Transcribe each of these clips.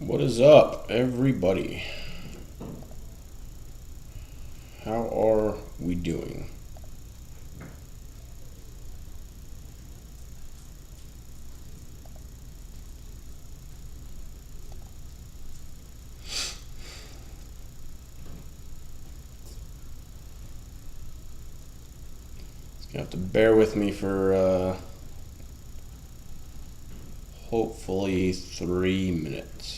What is up, everybody? How are we doing? You have to bear with me for hopefully 3 minutes.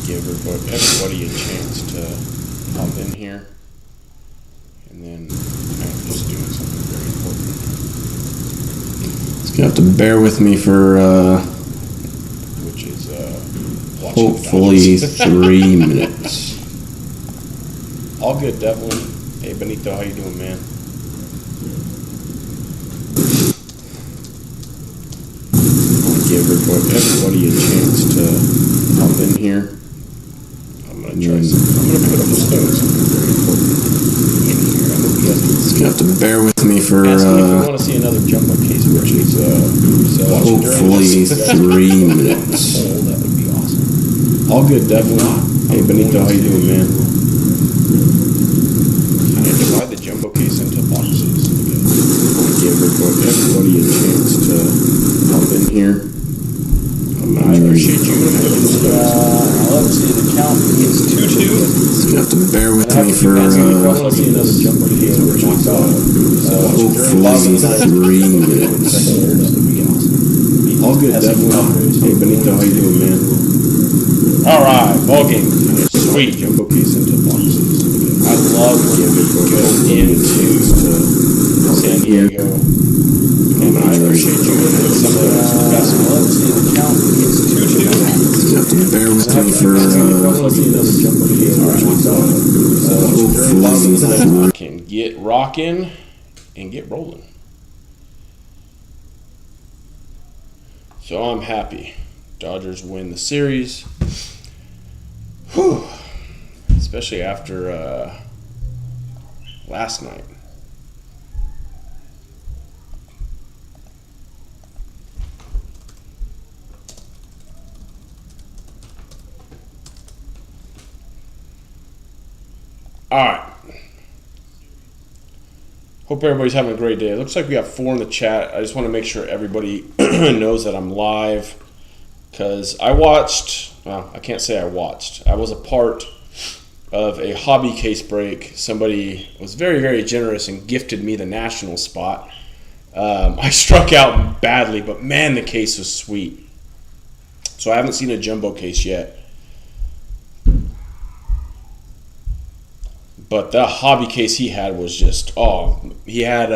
Give everybody a chance to hop in here, and then I'm just doing something very important. It's gonna have to bear with me for which is hopefully 3 minutes. All good, Devlin. Hey Benito, how you doing, man? Give everybody a chance to hop in here. I'm gonna put up something very important in here. I hope you guys can see. You have to bear with me for if you want to see another jumbo case, which is hopefully 3 minutes. Oh, that would be awesome. All good, Devlin. Hey Benito, how you doing, man? Kind of divide the jumbo case into boxes. Give everybody a chance to hop in here. I appreciate you. Let's see, the count is 2-2. You have to bear with me for hopefully 3 minutes. All good, Devlin. Hey Benito, how you doing, man? All right, ball game. Sweet. Jumbo case into boxes. I love when we go into San Diego. And I appreciate you. Some of those basketball. Let's see, the count is 2-2. You have to bear with me for hopefully can get rocking and get rolling. So I'm happy. Dodgers win the series. Whew. Especially after last night. All right. Hope everybody's having a great day. It looks like we got 4 in the chat. I just want to make sure everybody knows that I'm live because I watched, well, I can't say I watched. I was a part of a hobby case break. Somebody was very, very generous and gifted me the national spot. I struck out badly, but man, the case was sweet. So I haven't seen a jumbo case yet. But the hobby case he had was just, he had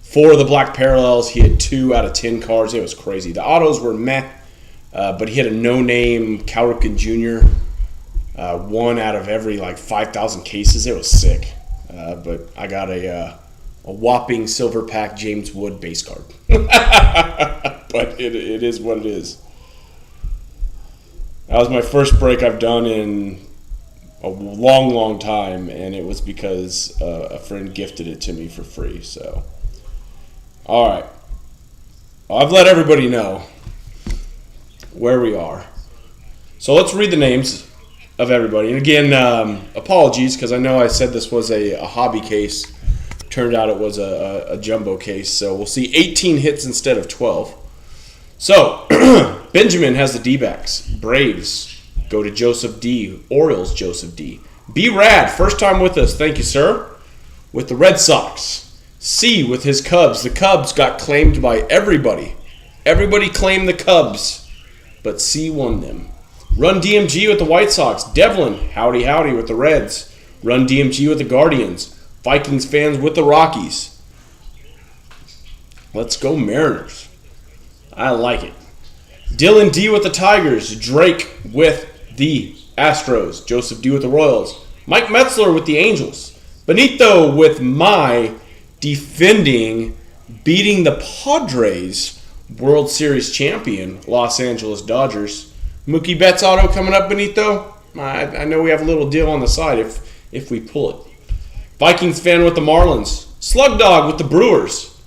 4 of the black parallels. He had 2 out of 10 cards. It was crazy. The autos were meh, but he had a no-name Cal Ripken Jr., 1 out of every 5,000 cases. It was sick. But I got a whopping silver pack James Wood base card. But it is what it is. That was my first break I've done in a long, long time, and it was because a friend gifted it to me for free. So, all right. I've let everybody know where we are. So let's read the names of everybody. And again, apologies, because I know I said this was a hobby case. Turned out it was a jumbo case. So we'll see 18 hits instead of 12. So Benjamin has the D-backs. Braves go to Joseph D. Orioles, Joseph D. B-Rad, first time with us. Thank you, sir. With the Red Sox. C with his Cubs. The Cubs got claimed by everybody. Everybody claimed the Cubs, but C won them. Run DMG with the White Sox. Devlin, howdy howdy with the Reds. Run DMG with the Guardians. Vikings fans with the Rockies. Let's go Mariners. I like it. Dylan D with the Tigers. Drake with the Astros. Joseph D with the Royals. Mike Metzler with the Angels. Benito with my defending, beating the Padres World Series champion, Los Angeles Dodgers. Mookie Betts auto coming up, Benito. I know we have a little deal on the side if we pull it. Vikings fan with the Marlins. Slug Dog with the Brewers.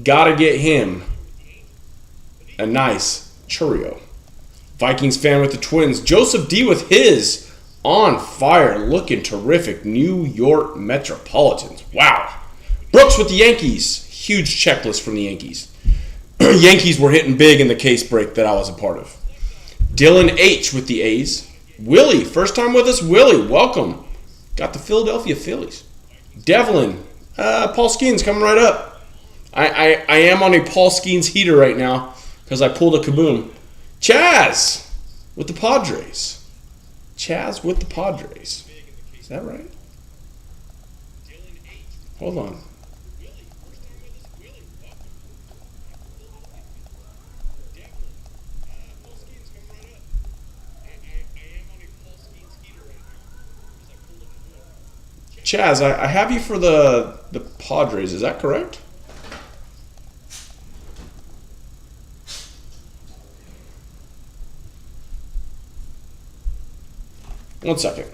Gotta get him a nice Churio. Vikings fan with the Twins. Joseph D with his on fire, looking terrific New York Metropolitans. Wow. Brooks with the Yankees. Huge checklist from the Yankees. Yankees were hitting big in the case break that I was a part of. Dylan H with the A's. Willie, first time with us. Willie, welcome. Got the Philadelphia Phillies. Devlin, Paul Skeens coming right up. I am on a Paul Skeens heater right now because I pulled a kaboom. Chaz with the Padres. Chaz with the Padres. Is that right? Hold on. Chaz, I have you for the Padres. Is that correct? One second.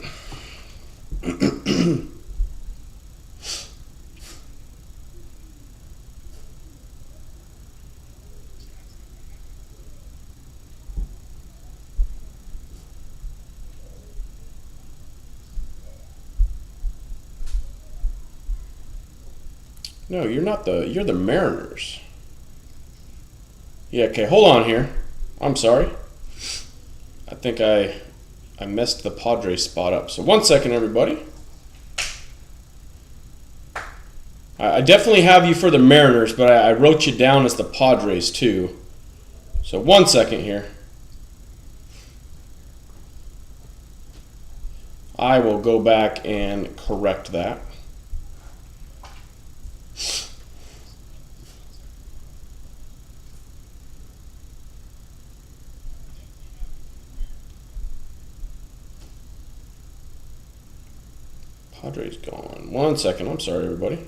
No, you're not you're the Mariners. Yeah, okay, hold on here. I'm sorry. I think I messed the Padres spot up. So 1 second, everybody. I definitely have you for the Mariners, but I wrote you down as the Padres too. So 1 second here. I will go back and correct that. Padres gone. 1 second. I'm sorry, everybody.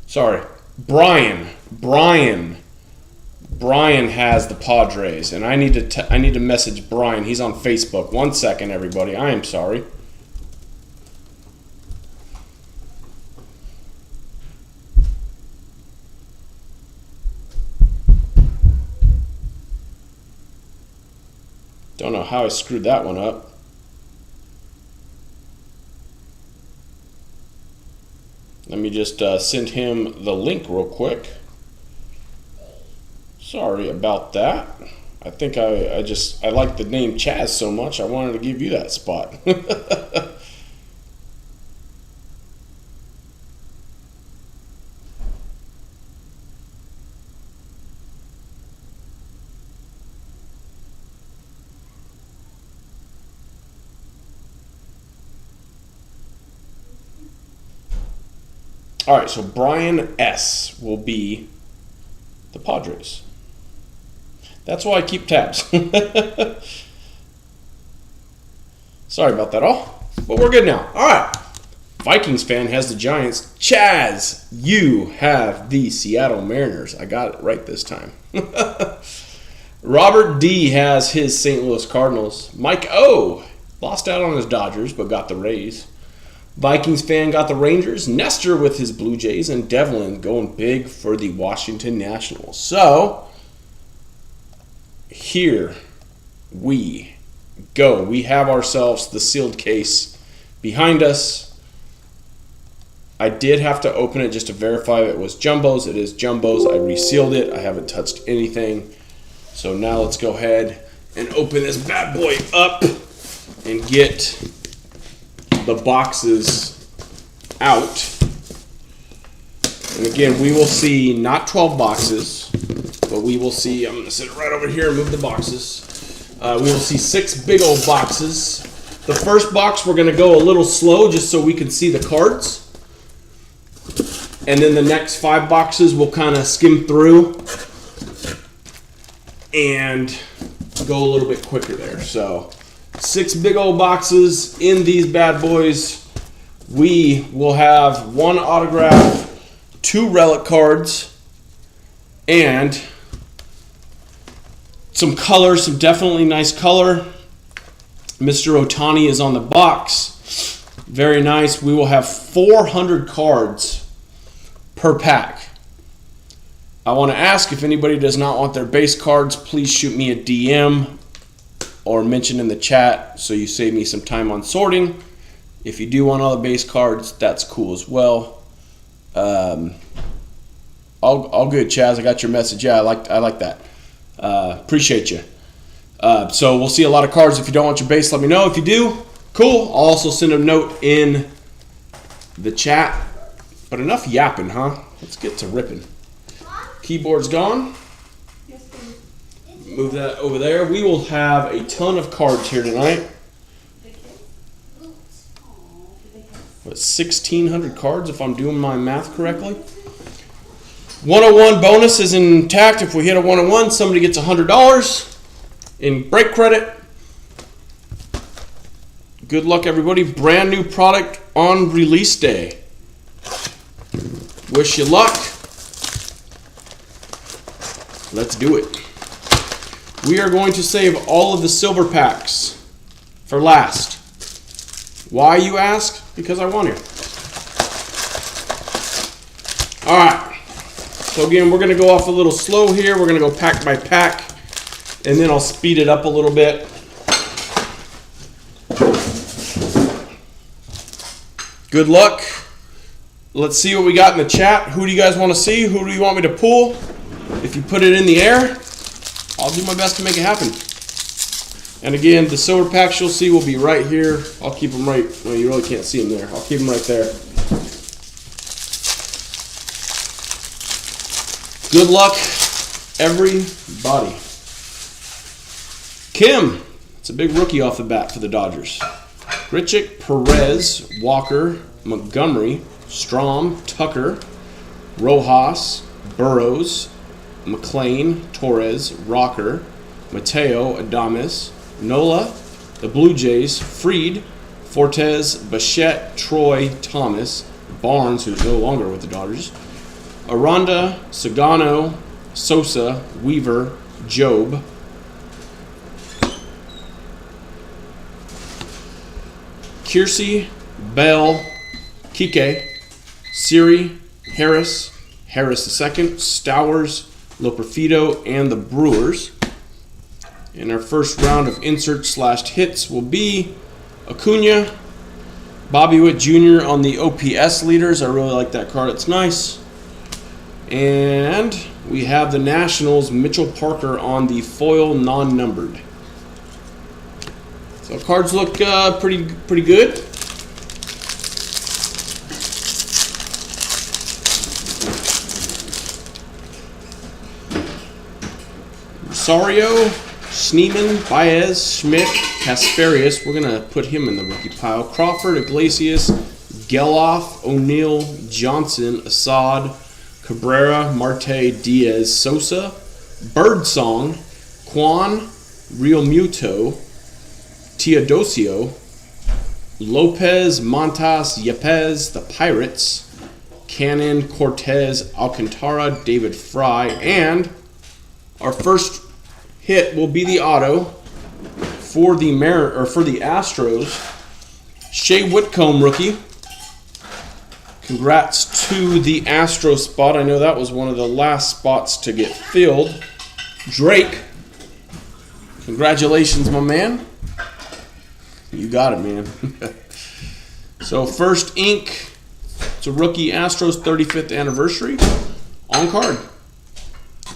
Sorry. Brian has the Padres, and I need to message Brian. He's on Facebook. 1 second, everybody. I am sorry. Don't know how I screwed that one up. Let me just send him the link real quick. Sorry about that. I think I like the name Chaz so much I wanted to give you that spot. All right, so Brian S. will be the Padres. That's why I keep tabs. Sorry about that all, but we're good now. All right, Vikings fan has the Giants. Chaz, you have the Seattle Mariners. I got it right this time. Robert D. has his St. Louis Cardinals. Mike O. lost out on his Dodgers, but got the Rays. Vikings fan got the Rangers. Nestor with his Blue Jays. And Devlin going big for the Washington Nationals. So, here we go. We have ourselves the sealed case behind us. I did have to open it just to verify it was Jumbos. It is Jumbos. I resealed it. I haven't touched anything. So now let's go ahead and open this bad boy up and get the boxes out. And again, we will see not 12 boxes, but we will see, I'm going to sit it right over here and move the boxes. We will see 6 big old boxes. The first box we're going to go a little slow just so we can see the cards. And then the next 5 boxes we'll kind of skim through and go a little bit quicker there. So 6 big old boxes in these bad boys. We will have 1 autograph, 2 relic cards, and some color, some definitely nice color. Mr. Ohtani is on the box. Very nice. We will have 400 cards per pack. I want to ask, if anybody does not want their base cards, please shoot me a DM or mention in the chat so you save me some time on sorting. If you do want all the base cards, that's cool as well. All good, Chaz. I got your message. Yeah, I like that. Appreciate you. So we'll see a lot of cards. If you don't want your base, let me know. If you do, cool. I'll also send a note in the chat. But enough yapping, huh? Let's get to ripping. Keyboard's gone. Move that over there. We will have a ton of cards here tonight. What, 1,600 cards if I'm doing my math correctly? 101 bonus is intact. If we hit a 101, somebody gets $100 in break credit. Good luck, everybody. Brand new product on release day. Wish you luck. Let's do it. We are going to save all of the silver packs for last. Why, you ask? Because I want to. All right. So again, we're going to go off a little slow here. We're going to go pack by pack, and then I'll speed it up a little bit. Good luck. Let's see what we got in the chat. Who do you guys want to see? Who do you want me to pull? If you put it in the air, I'll do my best to make it happen. And again, the silver packs you'll see will be right here. I'll keep them right, well, you really can't see them there. I'll keep them right there. Good luck, everybody. Kim, it's a big rookie off the bat for the Dodgers. Grichuk, Perez, Walker, Montgomery, Strom, Tucker, Rojas, Burrows, McLean, Torres, Rocker, Mateo, Adames, Nola, the Blue Jays, Fried, Fortes, Bichette, Troy, Thomas, Barnes, who's no longer with the Dodgers, Aranda, Sagano, Sosa, Weaver, Job, Kiersey, Bell, Kike, Siri, Harris, Harris II, Stowers, Loperfido, and the Brewers. And our first round of insert/hits will be Acuna, Bobby Witt Jr. on the OPS leaders. I really like that card. It's nice. And we have the Nationals, Mitchell Parker on the foil non-numbered. So cards look pretty good. Rosario, Schneemann, Baez, Schmidt, Casparius. We're going to put him in the rookie pile. Crawford, Iglesias, Geloff, O'Neill, Johnson, Assad, Cabrera, Marte, Diaz, Sosa, Birdsong, Quan, Real Muto, Teodosio, Lopez, Montas, Yepez, the Pirates, Cannon, Cortez, Alcantara, David Fry, and our first hit will be the auto for the Astros. Shea Whitcomb, rookie. Congrats to the Astro spot. I know that was one of the last spots to get filled. Drake, congratulations, my man. You got it, man. So first ink It's a rookie Astros 35th anniversary on card.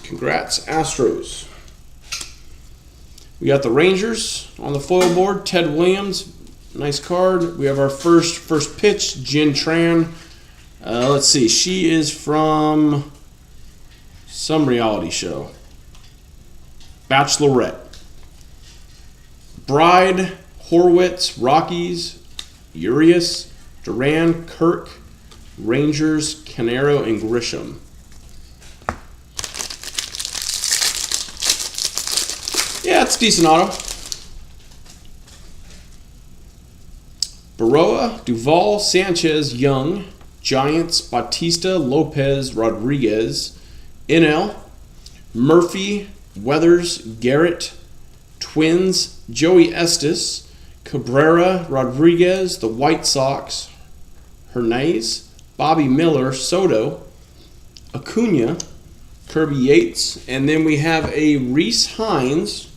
Congrats, Astros. We got the Rangers on the foil board. Ted Williams, nice card. We have our first pitch, Jin Tran. Let's see, she is from some reality show. Bachelorette. Bride, Horwitz, Rockies, Urias, Duran, Kirk, Rangers, Canaro, and Grisham. Yeah, it's a decent auto. Baroa, Duvall, Sanchez, Young, Giants, Bautista, Lopez, Rodriguez, NL, Murphy, Weathers, Garrett, Twins, Joey Estes, Cabrera, Rodriguez, the White Sox, Hernandez, Bobby Miller, Soto, Acuna, Kirby Yates, and then we have a Reese Hines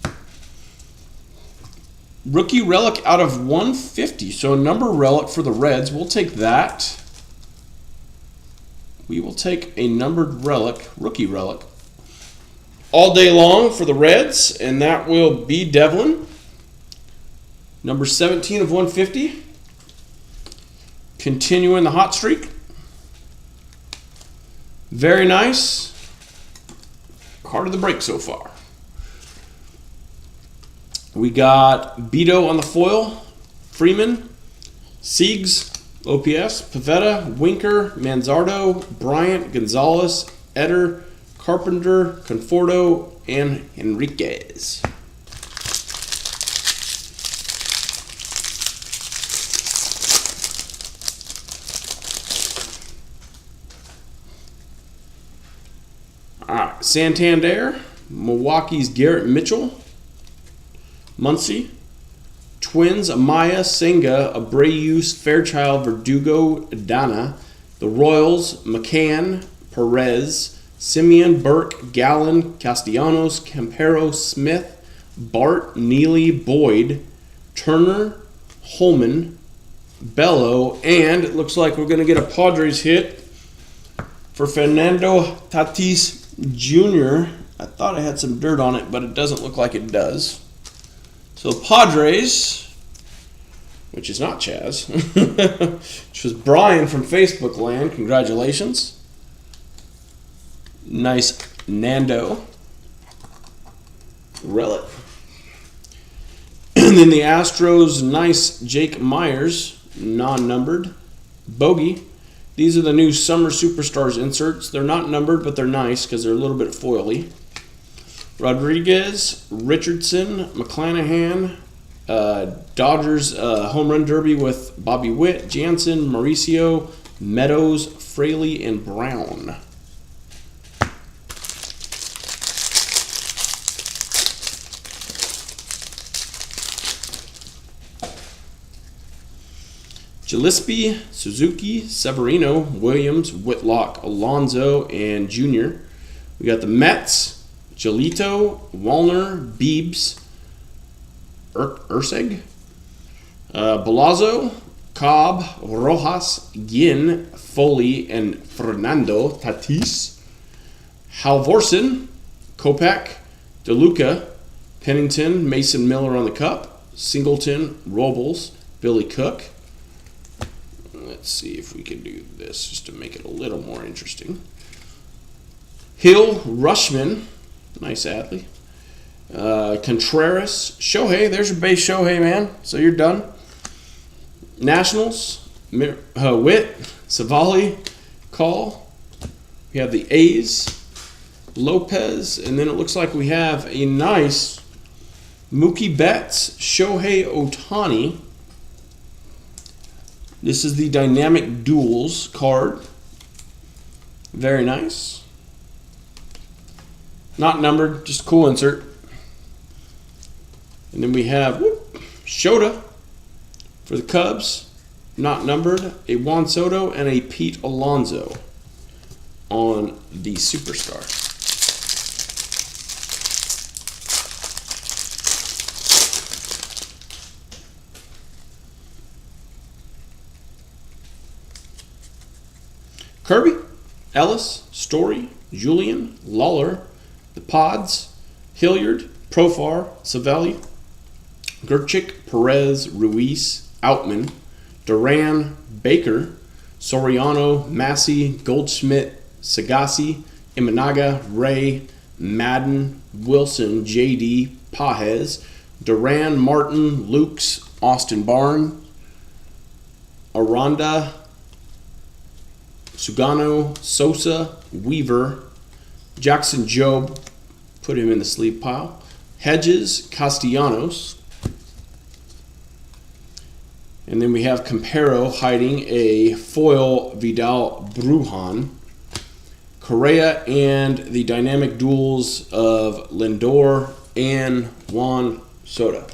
rookie relic out of 150. So a number relic for the Reds. We'll take that. We will take a numbered relic, rookie relic, all day long for the Reds, and that will be Devlin. Number 17 of 150. Continuing the hot streak. Very nice. Card of the break so far. We got Beto on the foil, Freeman, Siegs, OPS, Pavetta, Winker, Manzardo, Bryant, Gonzalez, Eder, Carpenter, Conforto, and Enriquez. All right, Santander, Milwaukee's Garrett Mitchell, Muncy, Twins, Amaya, Senga, Abreu, Fairchild, Verdugo, Dana, the Royals, McCann, Perez, Simeon, Burke, Gallen, Castellanos, Campero, Smith, Bart, Neely, Boyd, Turner, Holman, Bello, and it looks like we're going to get a Padres hit for Fernando Tatis Jr. I thought I had some dirt on it, but it doesn't look like it does. So the Padres, which is not Chaz, which was Brian from Facebook land. Congratulations. Nice Nando relic. And then the Astros, nice Jake Myers, non-numbered. Bogey. These are the new Summer Superstars inserts. They're not numbered, but they're nice because they're a little bit foily. Rodriguez, Richardson, McClanahan, Dodgers home run derby with Bobby Witt, Jansen, Mauricio, Meadows, Fraley, and Brown. Gillespie, Suzuki, Severino, Williams, Whitlock, Alonso, and Jr. We got the Mets, Giolito, Wallner, Biebs, Urseg, Balazzo, Cobb, Rojas, Ginn, Foley, and Fernando Tatis. Halvorsen, Kopech, DeLuca, Pennington, Mason Miller on the cup, Singleton, Robles, Billy Cook. Let's see if we can do this just to make it a little more interesting. Hill, Rushman, nice Adley. Contreras, Shohei, there's your base Shohei, man. So you're done. Nationals, Witt, Savali, Call. We have the A's, Lopez, and then it looks like we have a nice Mookie Betts, Shohei Ohtani. This is the Dynamic Duels card. Very nice. Not numbered, just a cool insert. And then we have Shota for the Cubs. Not numbered. A Juan Soto and a Pete Alonso on the Superstar. Kirby, Ellis, Story, Julian, Lawler, the Pods, Hilliard, Profar, Savelli, Gerchik, Perez, Ruiz, Outman, Duran, Baker, Soriano, Massey, Goldschmidt, Sagasi, Imanaga, Ray, Madden, Wilson, JD, Pajes, Duran, Martin, Lukes, Austin Barnes, Aranda, Sugano, Sosa, Weaver, Jackson Jobe, put him in the sleep pile, Hedges, Castellanos, and then we have Campero hiding a foil Vidal Brujan, Correa, and the dynamic duels of Lindor and Juan Soto.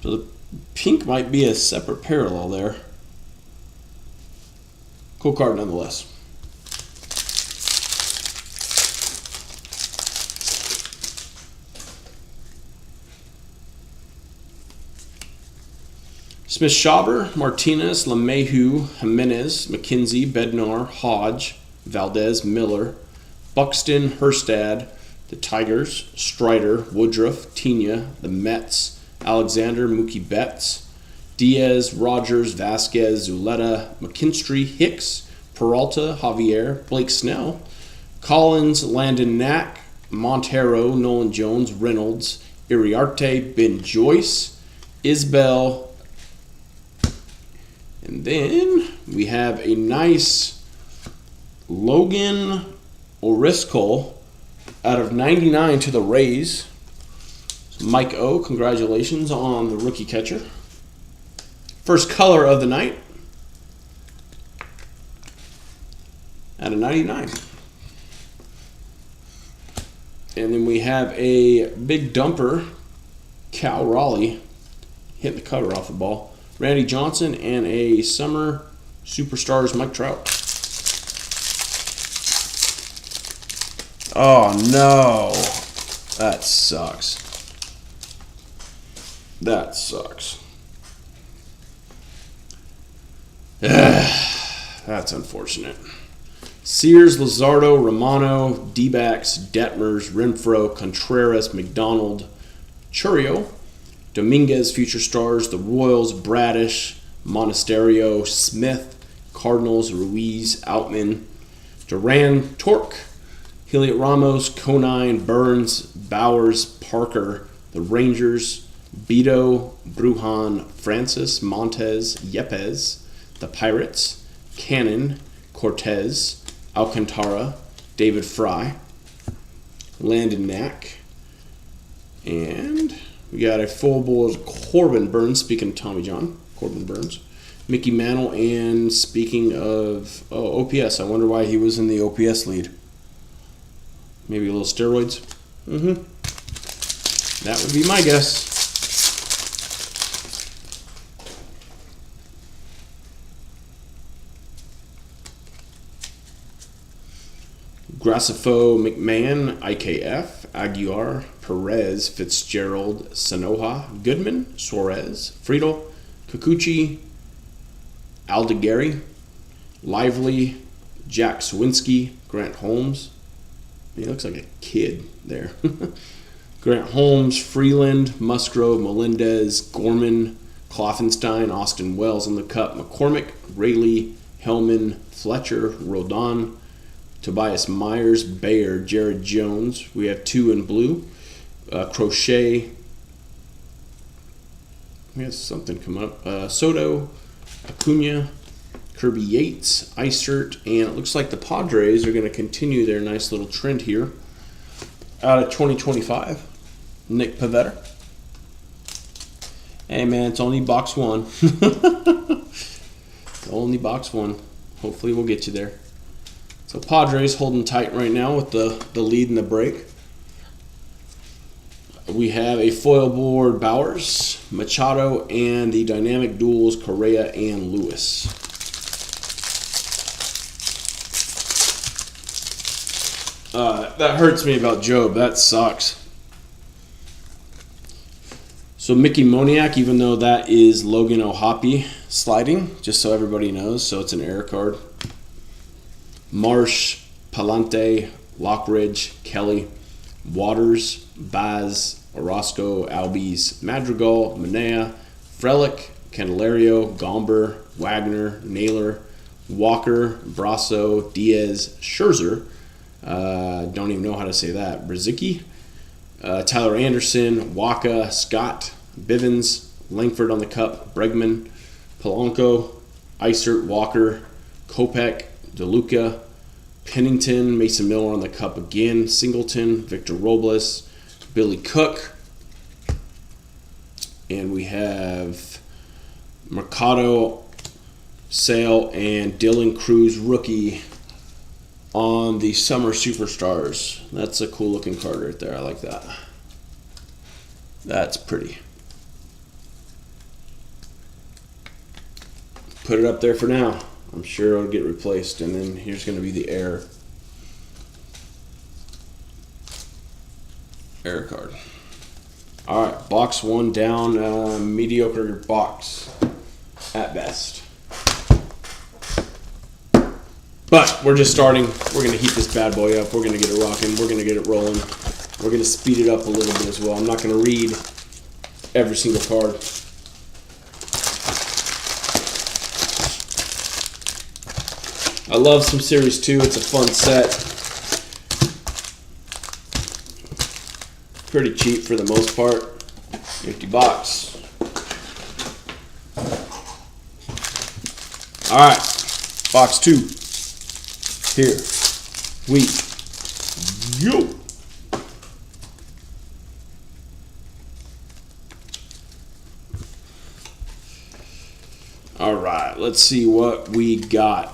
So the pink might be a separate parallel there. Cool card nonetheless. Smith, Schauber, Martinez, LeMahieu, Jimenez, McKenzie, Bednar, Hodge, Valdez, Miller, Buxton, Hurstad, the Tigers, Strider, Woodruff, Tina, the Mets, Alexander, Mookie Betts, Diaz, Rogers, Vasquez, Zuleta, McKinstry, Hicks, Peralta, Javier, Blake Snell, Collins, Landon Knack, Montero, Nolan Jones, Reynolds, Iriarte, Ben Joyce, Isbell, and then we have a nice Logan O'Riscoll out of 99 to the Rays. So Mike O, congratulations on the rookie catcher. First color of the night out of 99. And then we have a big dumper, Cal Raleigh, hitting the cover off the ball. Randy Johnson, and a Summer Superstars Mike Trout. Oh no, that sucks. That sucks. That's unfortunate. Sears, Luzardo, Romano, D-backs, Detmers, Renfro, Contreras, McDonald, Churio, Dominguez, Future Stars, the Royals, Bradish, Monasterio, Smith, Cardinals, Ruiz, Outman, Duran, Torque, Heliot Ramos, Conine, Burns, Bowers, Parker, the Rangers, Beto, Brujan, Francis, Montez, Yepes, the Pirates, Cannon, Cortez, Alcantara, David Fry, Landon Knack, and we got a full board of Corbin Burns, speaking of Tommy John, Corbin Burns, Mickey Mantle, and speaking of OPS, I wonder why he was in the OPS lead. Maybe a little steroids? That would be my guess. Gracefo, McMahon, IKF, Aguiar, Perez, Fitzgerald, Sanoja, Goodman, Suarez, Friedel, Kikuchi, Aldegari, Lively, Jack Swinski, Grant Holmes. He looks like a kid there. Grant Holmes, Freeland, Musgrove, Melendez, Gorman, Kloffenstein, Austin Wells on the cup, McCormick, Rayleigh, Hellman, Fletcher, Rodon, Tobias Myers, Bayer, Jared Jones. We have two in blue. Crochet. We have something coming up. Soto, Acuna, Kirby Yates, Isert, and it looks like the Padres are going to continue their nice little trend here. Out of 2025, Nick Pavetta. Hey man, it's only box one. Only box one. Hopefully we'll get you there. So Padres holding tight right now with the lead in the break. We have a foil board Bowers, Machado, and the dynamic duels Correa and Lewis. That hurts me about Job. That sucks. So Mickey Moniak, even though that is Logan O'Hoppe sliding, just so everybody knows, so it's an error card. Marsh, Palante, Lockridge, Kelly, Waters, Baz, Orozco, Albies, Madrigal, Manea, Frelick, Candelario, Gomber, Wagner, Naylor, Walker, Brasso, Diaz, Scherzer. Don't even know how to say that. Brzezicki, Tyler Anderson, Waka, Scott, Bivens, Langford on the cup, Bregman, Polanco, Isert, Walker, Kopech, DeLuca, Pennington, Mason Miller on the cup again, Singleton, Victor Robles, Billy Cook, and we have Mercado, Sale, and Dylan Cruz rookie on the Summer Superstars. That's a cool looking card right there. I like that. That's pretty. Put it up there for now. I'm sure it'll get replaced, and then here's going to be the error card. All right, box one down. Mediocre box at best. But we're just starting. We're going to heat this bad boy up. We're going to get it rocking. We're going to get it rolling. We're going to speed it up a little bit as well. I'm not going to read every single card. I love some Series 2. It's a fun set. Pretty cheap for the most part. Empty box. All right, box 2. Here we go. All right, let's see what we got.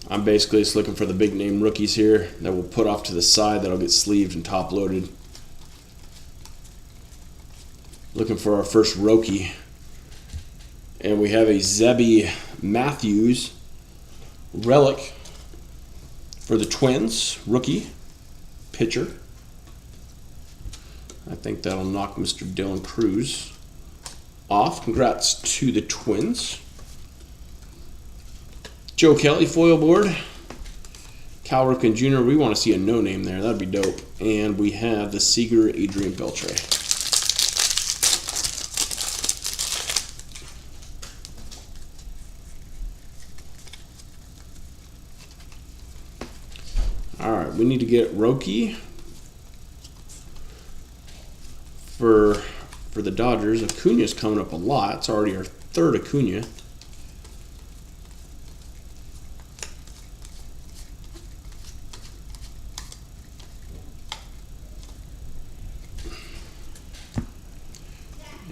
I'm basically just looking for the big name rookies here that we'll put off to the side that'll get sleeved and top loaded. Looking for our first rookie. And we have a Zebby Matthews relic for the Twins, rookie, pitcher. I think that'll knock Mr. Dylan Cruz off. Congrats to the Twins. Joe Kelly, foil board. Cal Ripken Jr., we want to see a no name there. That'd be dope. And we have the Seager Adrian Beltre. All right, we need to get Roki for the Dodgers. Acuna's coming up a lot. It's already our third Acuna.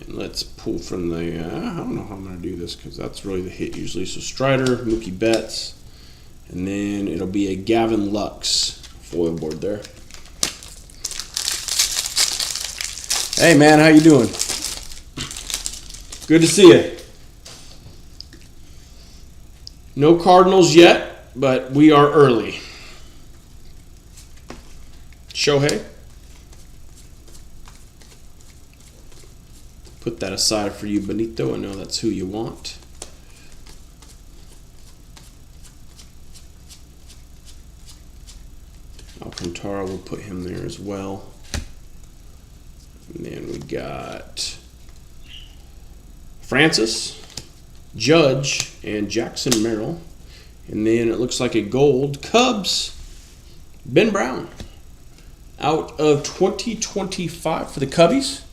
Let's pull from the, I don't know how I'm going to do this because that's really the hit usually. So Strider, Mookie Betts, and then it'll be a Gavin Lux foil board there. Hey man, how you doing? Good to see you. No Cardinals yet, but we are early. Shohei. Put that aside for you, Benito. I know that's who you want. Alcantara, we'll put him there as well. And then we got Francis, Judge, and Jackson Merrill. And then it looks like a gold Cubs, Ben Brown. Out of 2025 for the Cubbies.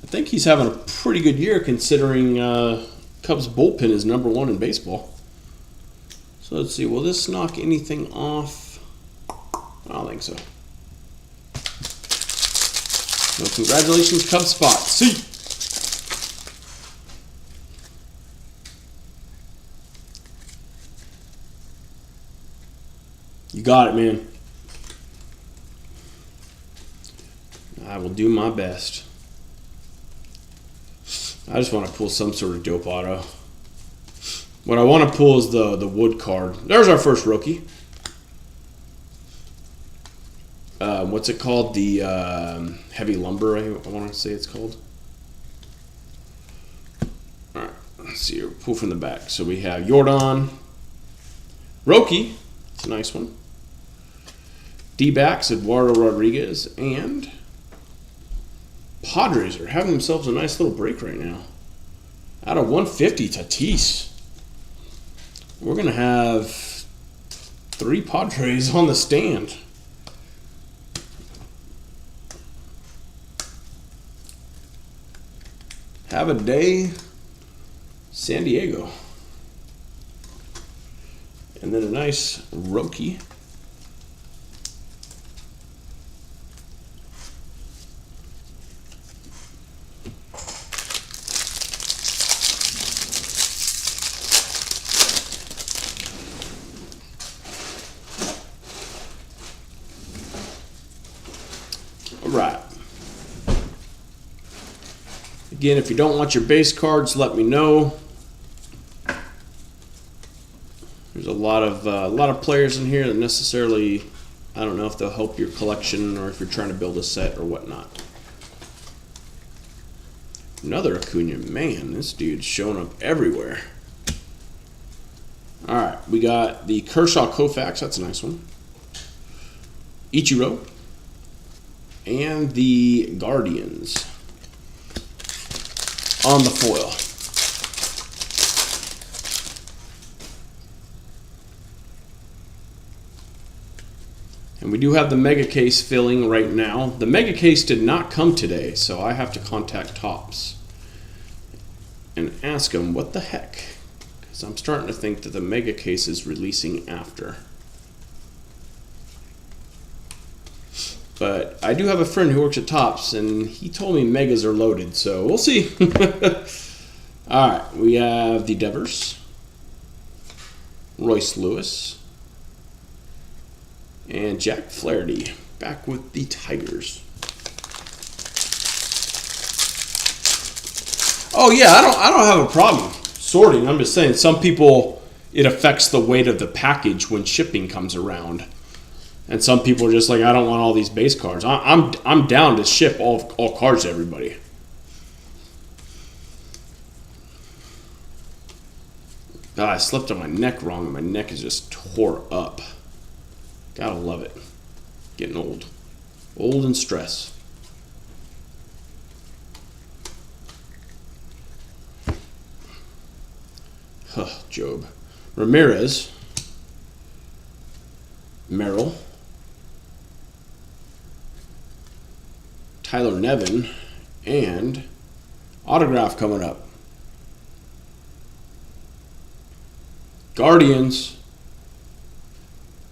I think he's having a pretty good year considering Cubs bullpen is #1 in baseball. So let's see, will this knock anything off? I don't think so. Well, congratulations, Cubs spot. See. You got it, man. I will do my best. I just want to pull some sort of dope auto. What I want to pull is the wood card. There's our first rookie. What's it called? The heavy lumber, I want to say it's called. All right, let's see here. Pull from the back. So we have Jordan, Roki, it's a nice one. D-backs, Eduardo Rodriguez, and Padres are having themselves a nice little break right now. Out of 150, Tatis. We're going to have 3 Padres on the stand. Have a day, San Diego. And then a nice Roki. All right. Again, if you don't want your base cards, let me know. There's a lot of players in here that necessarily, I don't know if they'll help your collection or if you're trying to build a set or whatnot. Another Acuna. Man, this dude's showing up everywhere. All right, we got the Kershaw Koufax. That's a nice one. Ichiro. And the Guardians on the foil. And we do have the mega case filling right now. The mega case did not come today, so I have to contact Topps and ask them what the heck. Because I'm starting to think that the mega case is releasing after. But I do have a friend who works at Topps, and he told me megas are loaded, so we'll see. All right, we have the Devers, Royce Lewis, and Jack Flaherty back with the Tigers. Oh yeah, I don't have a problem sorting. I'm just saying some people, it affects the weight of the package when shipping comes around. And some people are just like, I don't want all these base cards. I'm down to ship all cards to everybody. God, I slept on my neck wrong and my neck is just tore up. Gotta love it. Getting old. Old and stress. Huh, Job. Ramirez. Merrill. Tyler Nevin. And autograph coming up. Guardians.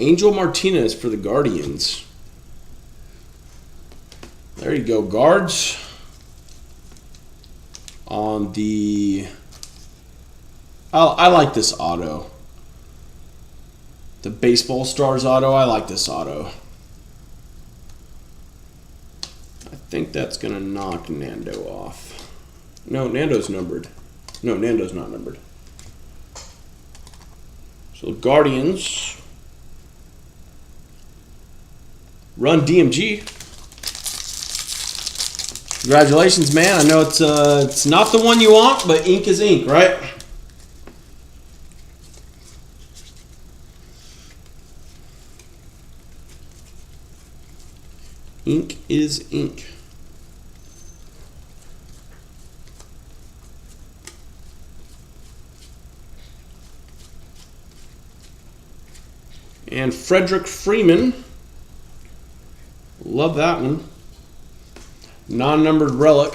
Angel Martinez for the Guardians. There you go, guards. On the... I like this auto. The Baseball Stars auto, I like this auto. I think that's going to knock Nando off. No, Nando's numbered. No, Nando's not numbered. So Guardians... Run DMG. Congratulations, man. I know it's not the one you want, but ink is ink, right? Ink is ink. And Frederick Freeman. Love that one. Non-numbered relic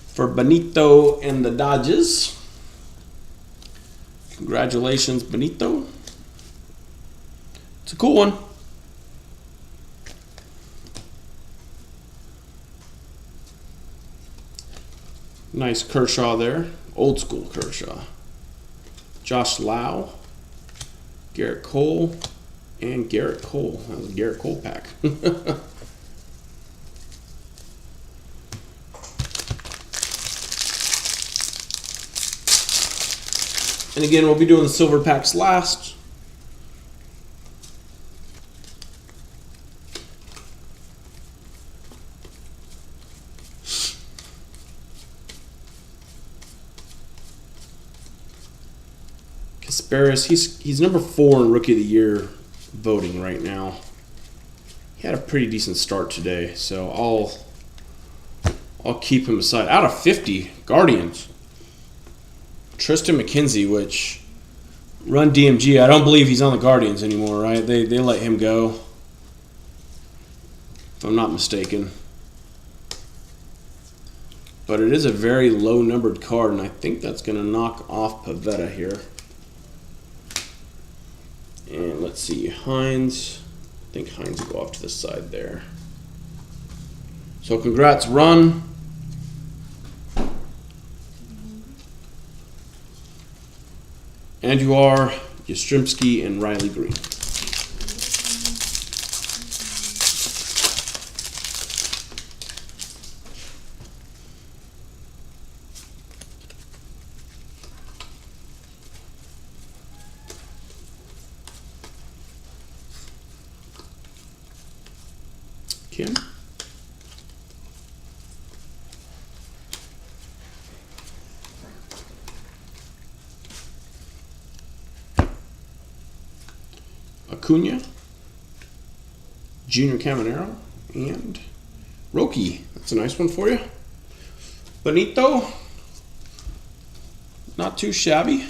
for Benito and the Dodgers. Congratulations, Benito. It's a cool one. Nice Kershaw there. Old school Kershaw. Josh Lau. Garrett Cole. And Garrett Cole. That was a Garrett Cole pack. And again, we'll be doing the silver packs last. Asparis, he's number 4 in Rookie of the Year voting right now. He had a pretty decent start today, so I'll keep him aside. Out of 50, Guardians. Tristan McKenzie, which run DMG. I don't believe he's on the Guardians anymore, right? They let him go, if I'm not mistaken. But it is a very low numbered card, and I think that's going to knock off Pavetta here. And let's see, Hines. I think Hines will go off to the side there. So congrats, Run. Andrew R., Yastrzemski, and Riley Green. Kim? Acuna, Junior Caminero, and Roki. That's a nice one for you. Benito, not too shabby.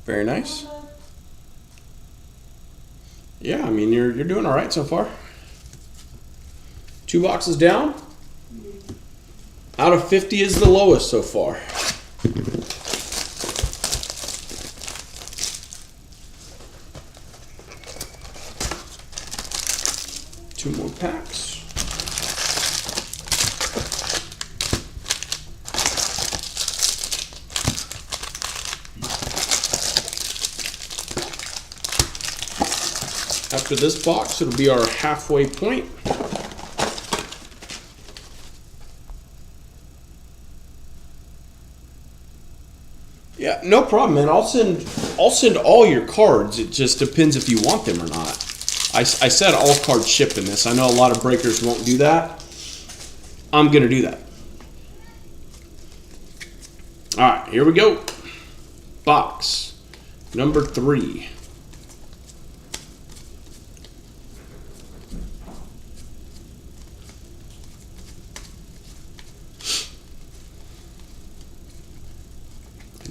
Very nice. Yeah, I mean, you're doing all right so far. 2 boxes down. Out of 50 is the lowest so far. Two more packs. After this box, it'll be our halfway point. Yeah, no problem, man. I'll send all your cards. It just depends if you want them or not. I said all cards ship in this. I know a lot of breakers won't do that. I'm gonna do that. All right, here we go. Box number 3.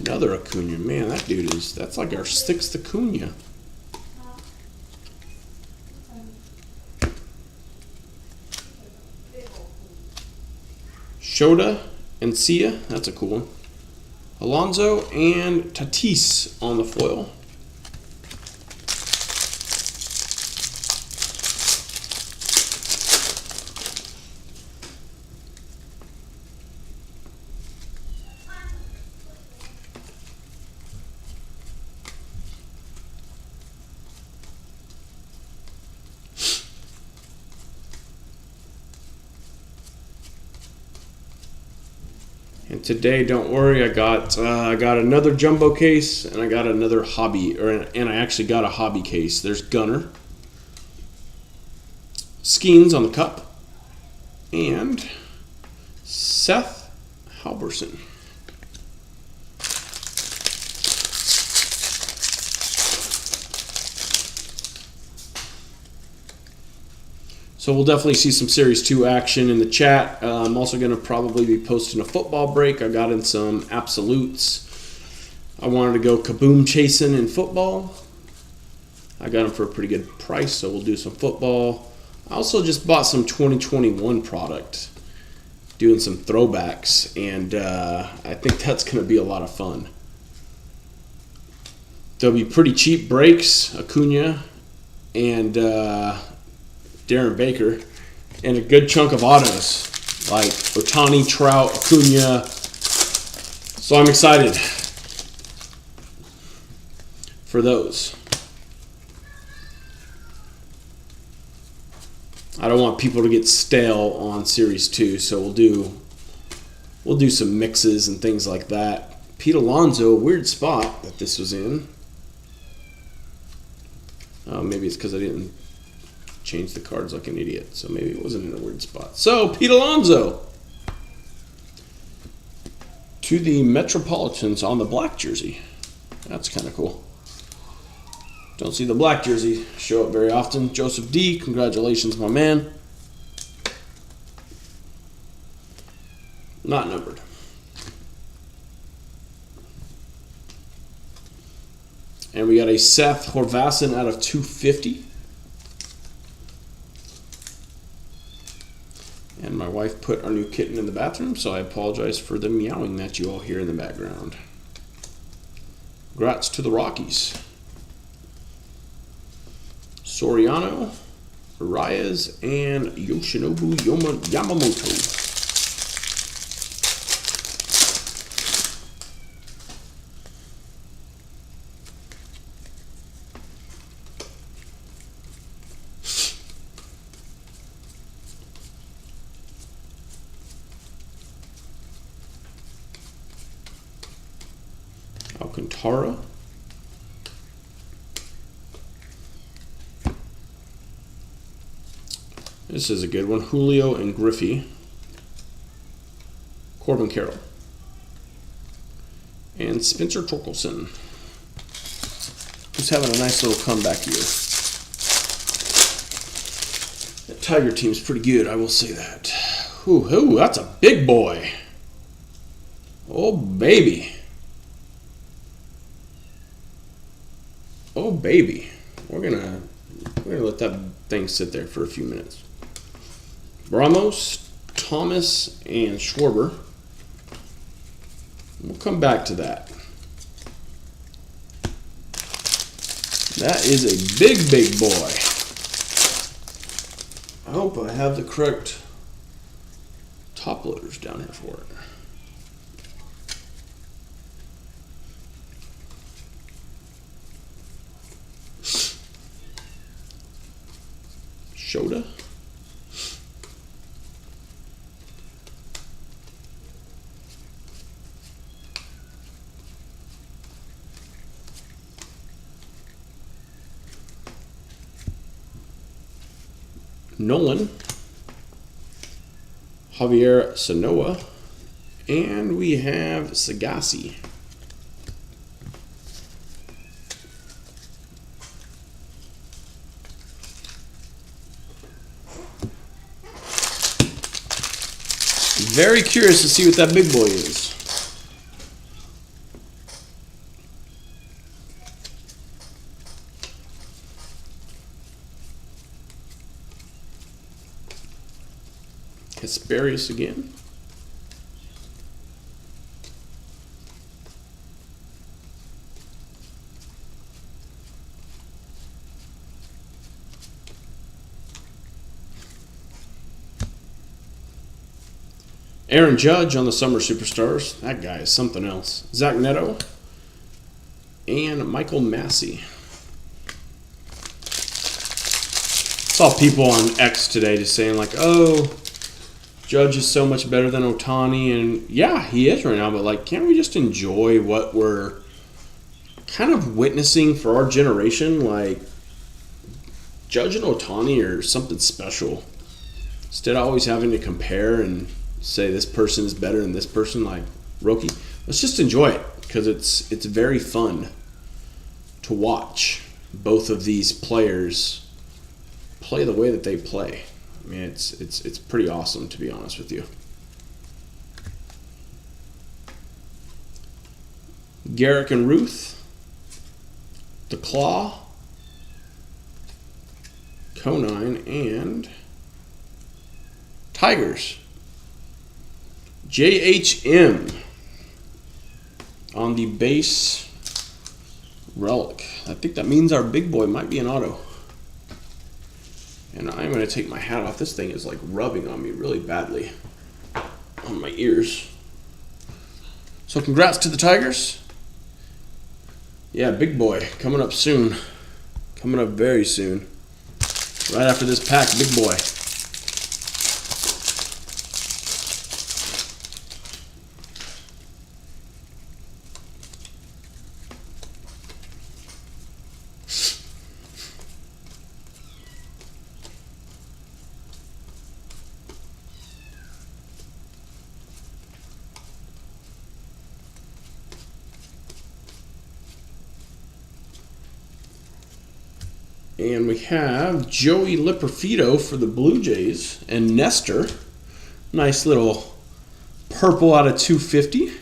Another Acuna. Man, that dude that's like our 6th Acuna. Shota and Sia. That's a cool one. Alonso and Tatis on the foil. And today, don't worry, I got another jumbo case, and I got another hobby, and I actually got a hobby case. There's Gunner, Skeens on the cup, and Seth Halverson. So we'll definitely see some Series 2 action in the chat. I'm also going to probably be posting a football break. I got in some absolutes. I wanted to go kaboom chasing in football. I got them for a pretty good price, so we'll do some football. I also just bought some 2021 product, doing some throwbacks, and I think that's going to be a lot of fun. There'll be pretty cheap breaks, Acuna, and Darren Baker, and a good chunk of autos like Ohtani, Trout, Acuna. So I'm excited for those. I don't want people to get stale on Series 2, so we'll do some mixes and things like that. Pete Alonso, a weird spot that this was in. Maybe it's because I didn't changed the cards like an idiot, so maybe it wasn't in a weird spot. So, Pete Alonso to the Metropolitans on the black jersey. That's kind of cool. Don't see the black jersey show up very often. Joseph D, congratulations, my man. Not numbered. And we got a Seth Horvason out of 250. And my wife put our new kitten in the bathroom, so I apologize for the meowing that you all hear in the background. Congrats to the Rockies. Soriano, Arias, and Yoshinobu Yamamoto. Alcantara. This is a good one. Julio and Griffey. Corbin Carroll. And Spencer Torkelson, who's having a nice little comeback year. That Tiger team's pretty good, I will say that. Ooh, that's a big boy. Oh, baby. Oh, baby. We're gonna let that thing sit there for a few minutes. Ramos, Thomas, and Schwarber. We'll come back to that. That is a big, big boy. I hope I have the correct top loaders down here for it. Shota. Nolan. Javier Sanoa. And we have Sagasi. Very curious to see what that big boy is. Kasparius again. Aaron Judge on the Summer Superstars. That guy is something else. Zach Neto. And Michael Massey. Saw people on X today just saying like, oh, Judge is so much better than Ohtani. And yeah, he is right now. But like, can't we just enjoy what we're kind of witnessing for our generation? Like, Judge and Ohtani are something special. Instead of always having to compare and say this person is better than this person, like Roki. Let's just enjoy it because it's very fun to watch both of these players play the way that they play. I mean, it's pretty awesome, to be honest with you. Garrick and Ruth, the Claw, Conine, and Tigers. JHM on the base relic. I think that means our big boy might be an auto. And I'm going to take my hat off. This thing is like rubbing on me really badly on my ears. So congrats to the Tigers. Yeah, big boy coming up soon. Coming up very soon. Right after this pack, big boy. And we have Joey Liperfito for the Blue Jays and Nestor. Nice little purple out of 250.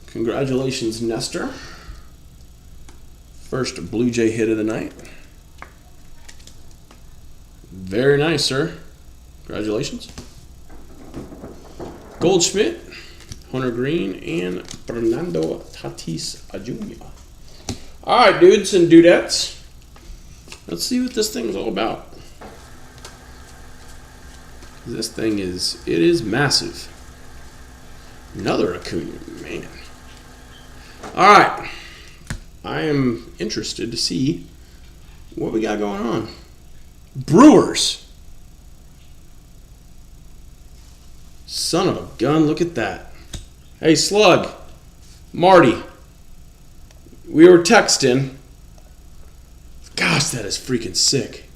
Congratulations, Nestor. First Blue Jay hit of the night. Very nice, sir. Congratulations. Goldschmidt, Hunter Green, and Fernando Tatis Jr. All right, dudes and dudettes. Let's see what this thing's all about. This thing is massive. Another Acuna, man. All right. I am interested to see what we got going on. Brewers. Son of a gun, look at that. Hey, Slug. Marty. We were texting. Gosh, that is freaking sick.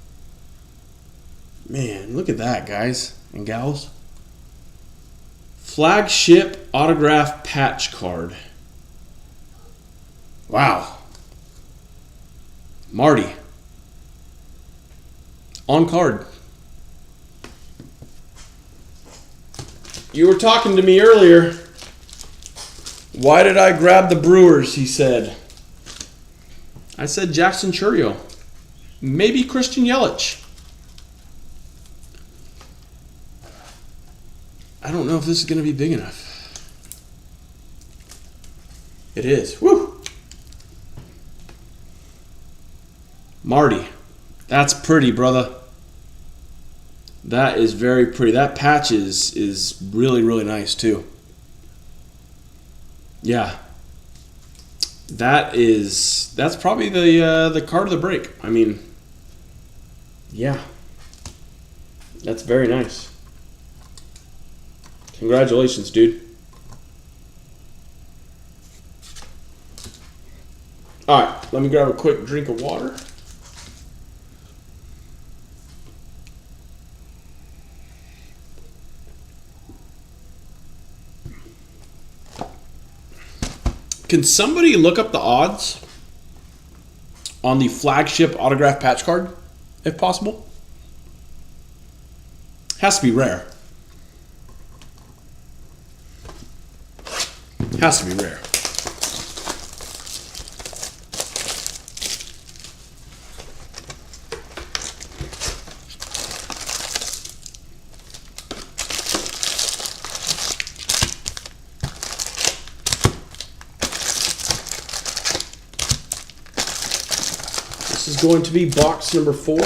Man, look at that, guys and gals. Flagship autograph patch card. Wow. Marty. On card. You were talking to me earlier. Why did I grab the Brewers, he said. I said Jackson Chourio. Maybe Christian Yelich. I don't know if this is going to be big enough. It is. Woo! Marty. That's pretty, brother. That is very pretty. That patch is really, really nice, too. Yeah. That's probably the card of the break. I mean, yeah. That's very nice. Congratulations, dude. All right, let me grab a quick drink of water. Can somebody look up the odds on the flagship autograph patch card, if possible? Has to be rare. Has to be rare. This is going to be box number 4.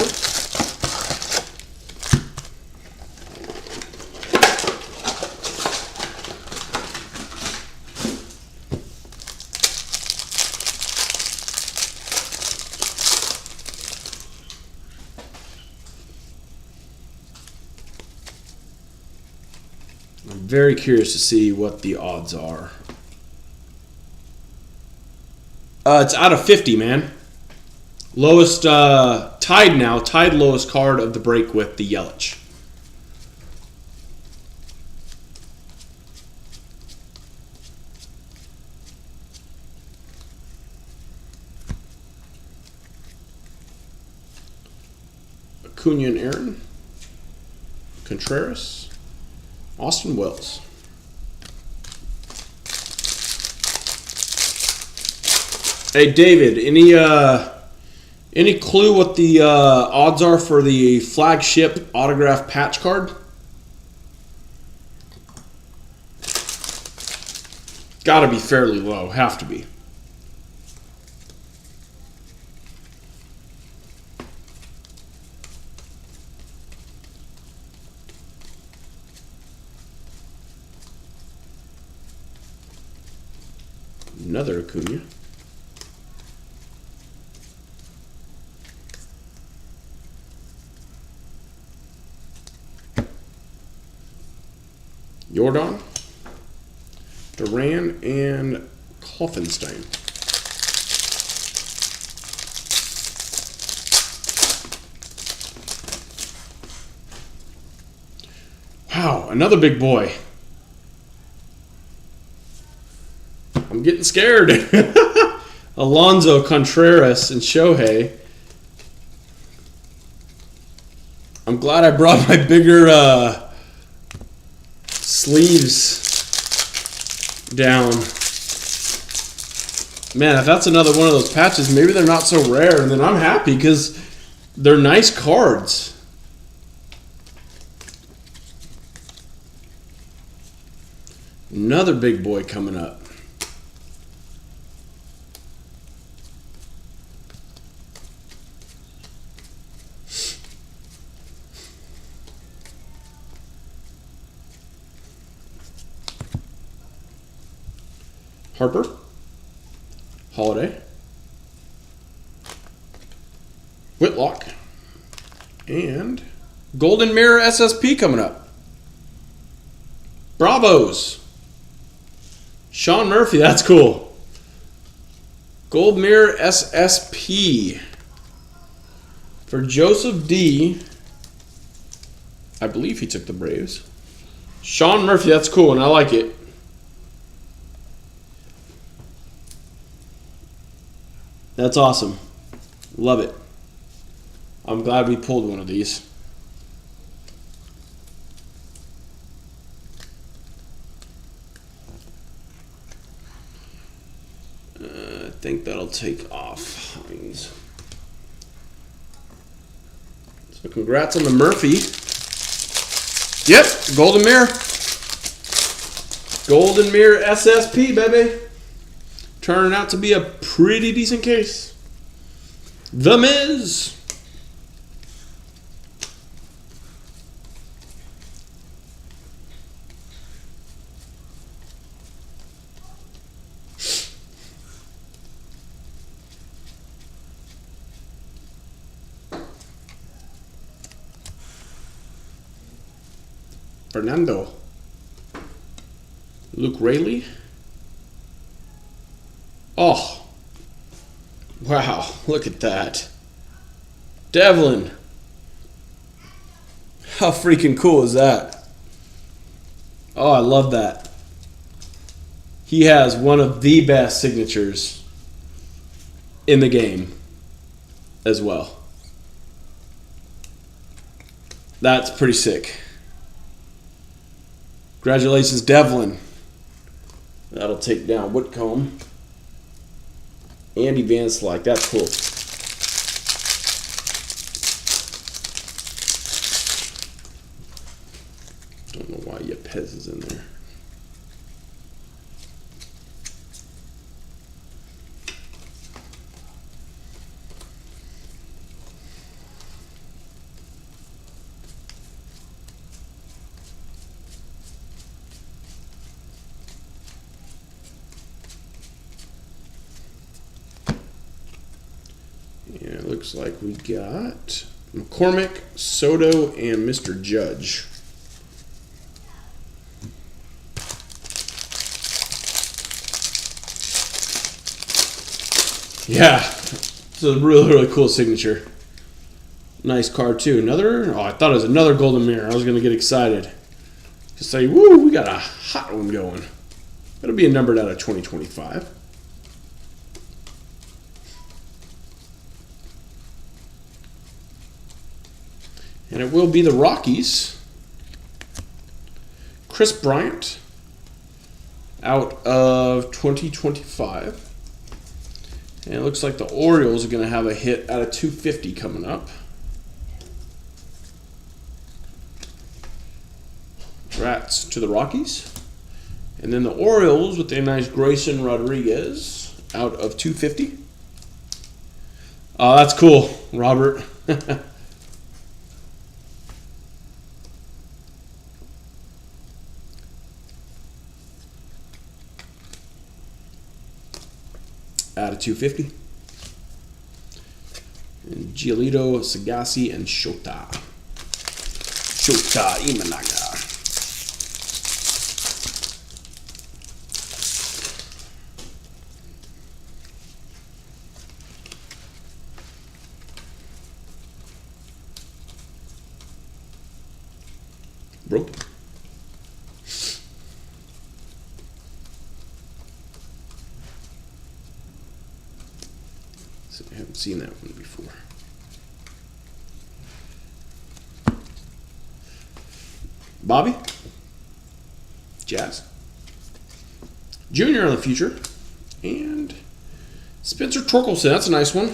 I'm very curious to see what the odds are. It's out of 50, man. Lowest, tied now. Tied lowest card of the break with the Yelich. Acuna and Aaron. Contreras. Austin Wells. Hey, David, any clue what the odds are for the flagship autograph patch card? Gotta be fairly low. Have to be. Another Acuna. Jordan, Duran, and Kloffenstein. Wow, another big boy. I'm getting scared. Alonso, Contreras, and Shohei. I'm glad I brought my bigger sleeves down. Man, if that's another one of those patches, maybe they're not so rare, and then I'm happy because they're nice cards. Another big boy coming up. Harper, Holiday, Whitlock, and Golden Mirror SSP coming up. Bravos. Sean Murphy, that's cool. Gold Mirror SSP for Joseph D. I believe he took the Braves. Sean Murphy, that's cool, and I like it. That's awesome. Love it. I'm glad we pulled one of these. I think that'll take off, Hines. So congrats on the Murphy. Yep, Golden Mirror. Golden Mirror SSP, baby. Turning out to be a pretty decent case. The Miz. Fernando. Luke Rayleigh. Oh. Wow, look at that. Devlin. How freaking cool is that? Oh, I love that. He has one of the best signatures in the game as well. That's pretty sick. Congratulations, Devlin. That'll take down Whitcomb. Andy Van Slyke. That's cool. Don't know why Yepez is in there. Yeah, it looks like we got McCormick, Soto, and Mr. Judge. Yeah, it's a really, really cool signature. Nice card, too. Another? Oh, I thought it was another Golden Mirror. I was going to get excited. Just say, woo, we got a hot one going. It'll be numbered out of 2025. And it will be the Rockies. Chris Bryant out of 2025. And it looks like the Orioles are going to have a hit out of 250 coming up. Congrats to the Rockies. And then the Orioles with a nice Grayson Rodriguez out of 250. Oh, that's cool, Robert. Out of 250. And Giolito, Sagasi, and Shota. Shota Imanaga. Broken. I haven't seen that one before. Bobby. Jazz. Junior on the future. And Spencer Torkelson. That's a nice one.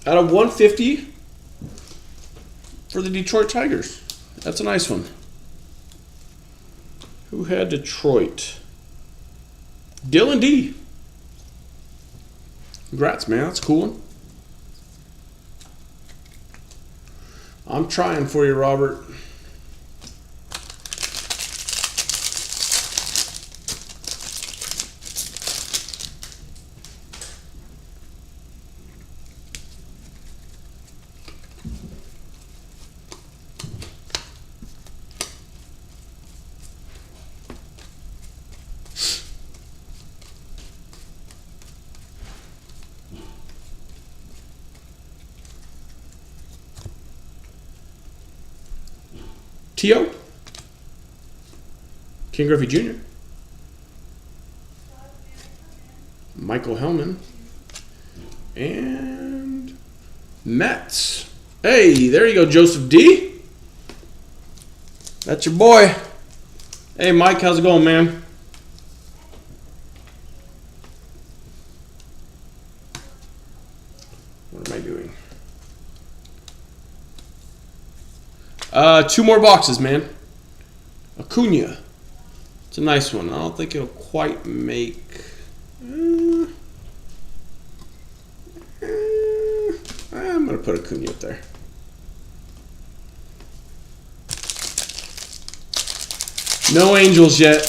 Out of 150 for the Detroit Tigers. That's a nice one. Who had Detroit? Dylan D. Congrats, man. That's a cool one. I'm trying for you, Robert. T.O. King Griffey Jr. Michael Hellman. And Mets. Hey, there you go, Joseph D. That's your boy. Hey, Mike, how's it going, man? What am I doing? 2 more boxes, man. Acuna. It's a nice one. I don't think it'll quite make... I'm going to put Acuna up there. No Angels yet.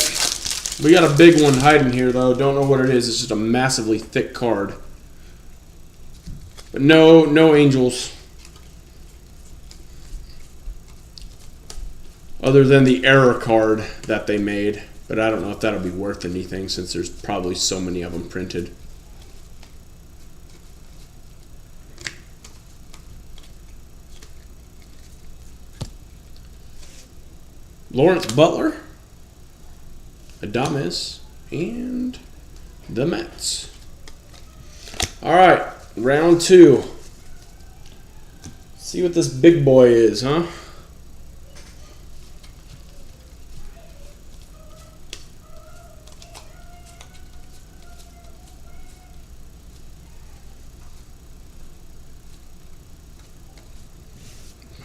We got a big one hiding here, though. Don't know what it is. It's just a massively thick card. But no Angels. Other than the error card that they made. But I don't know if that'll be worth anything since there's probably so many of them printed. Lawrence Butler, Adames, and the Mets. All right, round 2. See what this big boy is, huh?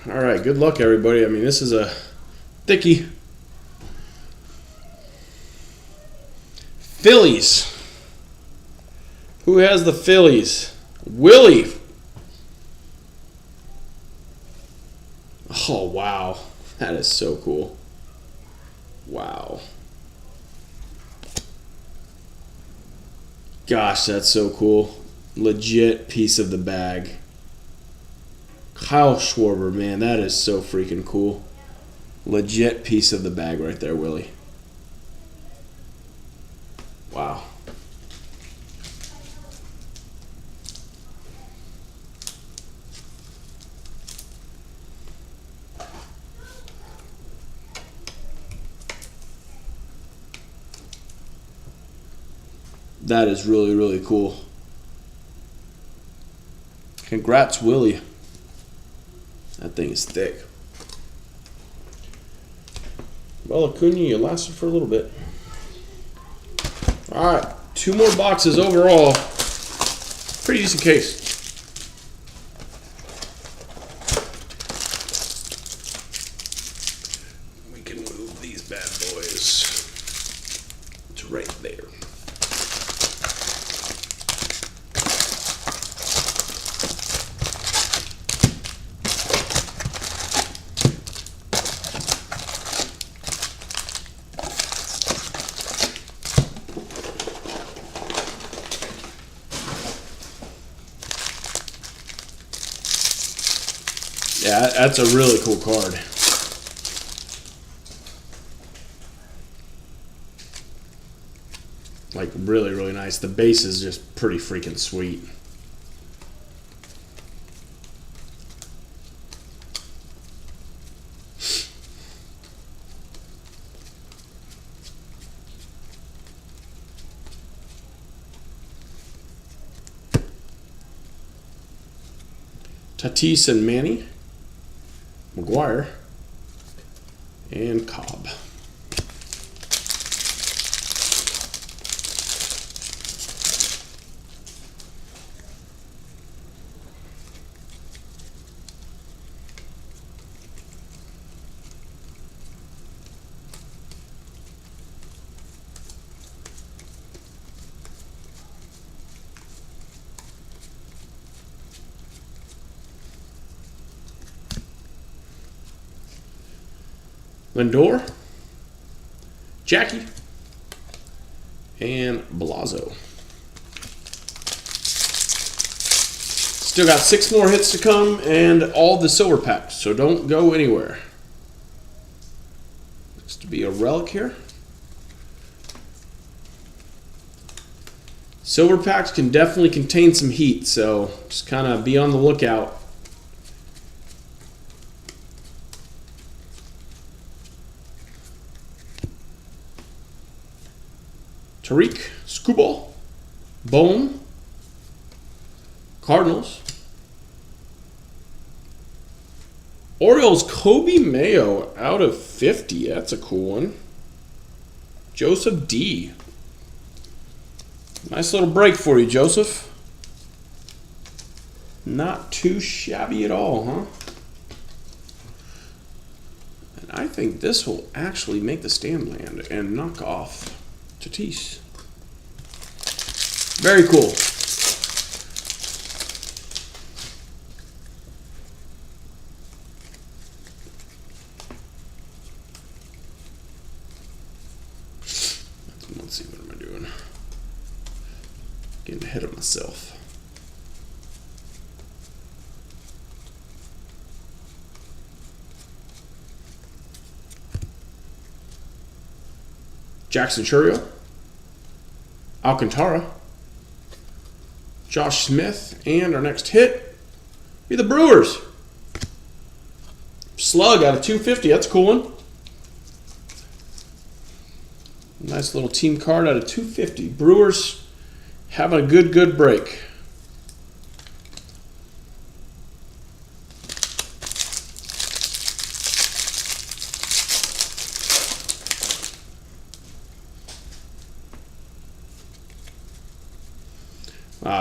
All right, good luck, everybody. I mean, this is a thickie. Phillies. Who has the Phillies? Willie. Oh, wow. That is so cool. Wow. Gosh, that's so cool. Legit piece of the bag. Kyle Schwarber, man, that is so freaking cool. Legit piece of the bag right there, Willie. Wow. That is really, really cool. Congrats, Willie. That thing is thick. Well, Acuna, you lasted for a little bit. All right, 2 more boxes overall. Pretty decent case. We can move these bad boys. It's right there. Yeah, that's a really cool card. Like, really, really nice. The base is just pretty freaking sweet. Tatis and Manny, McGuire, and Cobb. Lindor, Jackie, and Blasio. Still got 6 more hits to come and all the silver packs, so don't go anywhere. Looks to be a relic here. Silver packs can definitely contain some heat, so just kind of be on the lookout. Tariq Skubal, Bone, Cardinals, Orioles Kobe Mayo out of 50. That's a cool one. Joseph D. Nice little break for you, Joseph. Not too shabby at all, huh? And I think this will actually make the stand land and knock off Tatis. Very cool. Let's see, what am I doing? Getting ahead of myself. Jackson Chourio, Alcantara, Josh Smith, and our next hit be the Brewers. Slug out of 250. That's a cool one. Nice little team card out of 250. Brewers having a good break.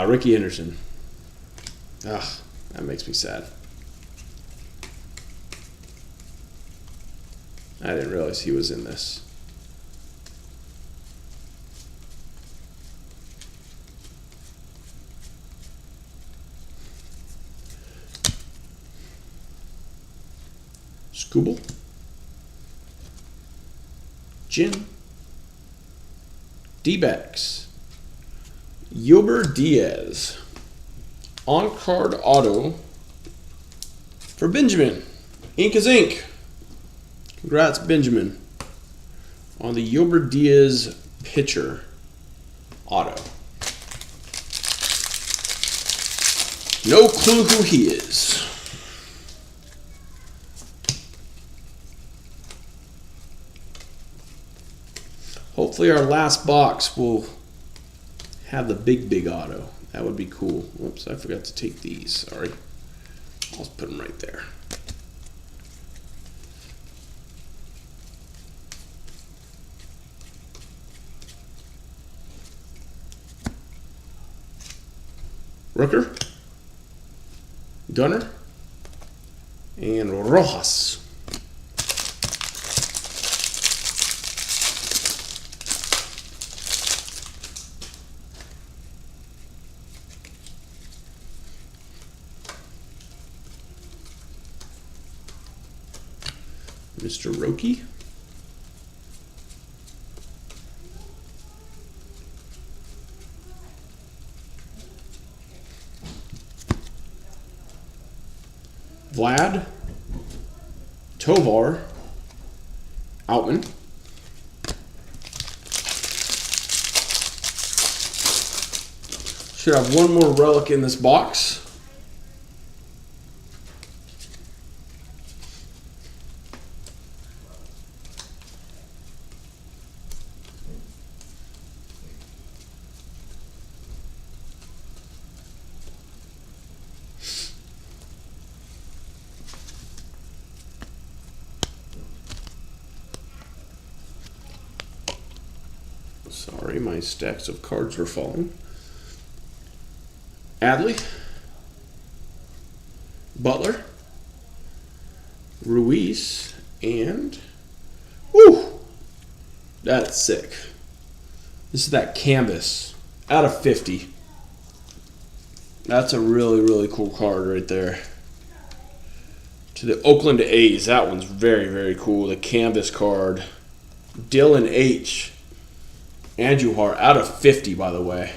Ricky Anderson. Ugh, that makes me sad. I didn't realize he was in this. Skubal, Jin, D-backs, Yober Diaz, on-card auto for Benjamin. Ink is ink. Congrats, Benjamin, on the Yober Diaz pitcher auto. No clue who he is. Hopefully our last box will have the big auto. That would be cool. Whoops, I forgot to take these. Sorry. I'll just put them right there. Rooker, Gunner, and Rojas. Mr. Roki. Vlad, Tovar, Outman, should have one more relic in this box. Sorry, my stacks of cards were falling. Adley. Butler. Ruiz. And... woo! That's sick. This is that canvas. Out of 50. That's a really, really cool card right there. To the Oakland A's. That one's very, very cool. The canvas card. Dylan H. Andujar out of 50, by the way.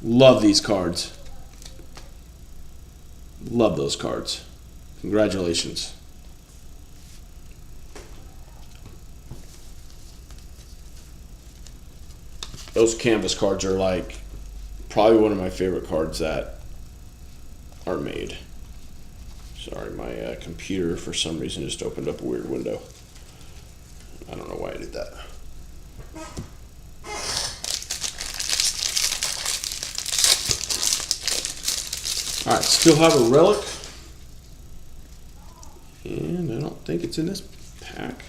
Love these cards. Love those cards. Congratulations. Those canvas cards are like probably one of my favorite cards that are made. Sorry, my computer for some reason just opened up a weird window. I don't know why I did that. All right, still have a relic. And I don't think it's in this pack.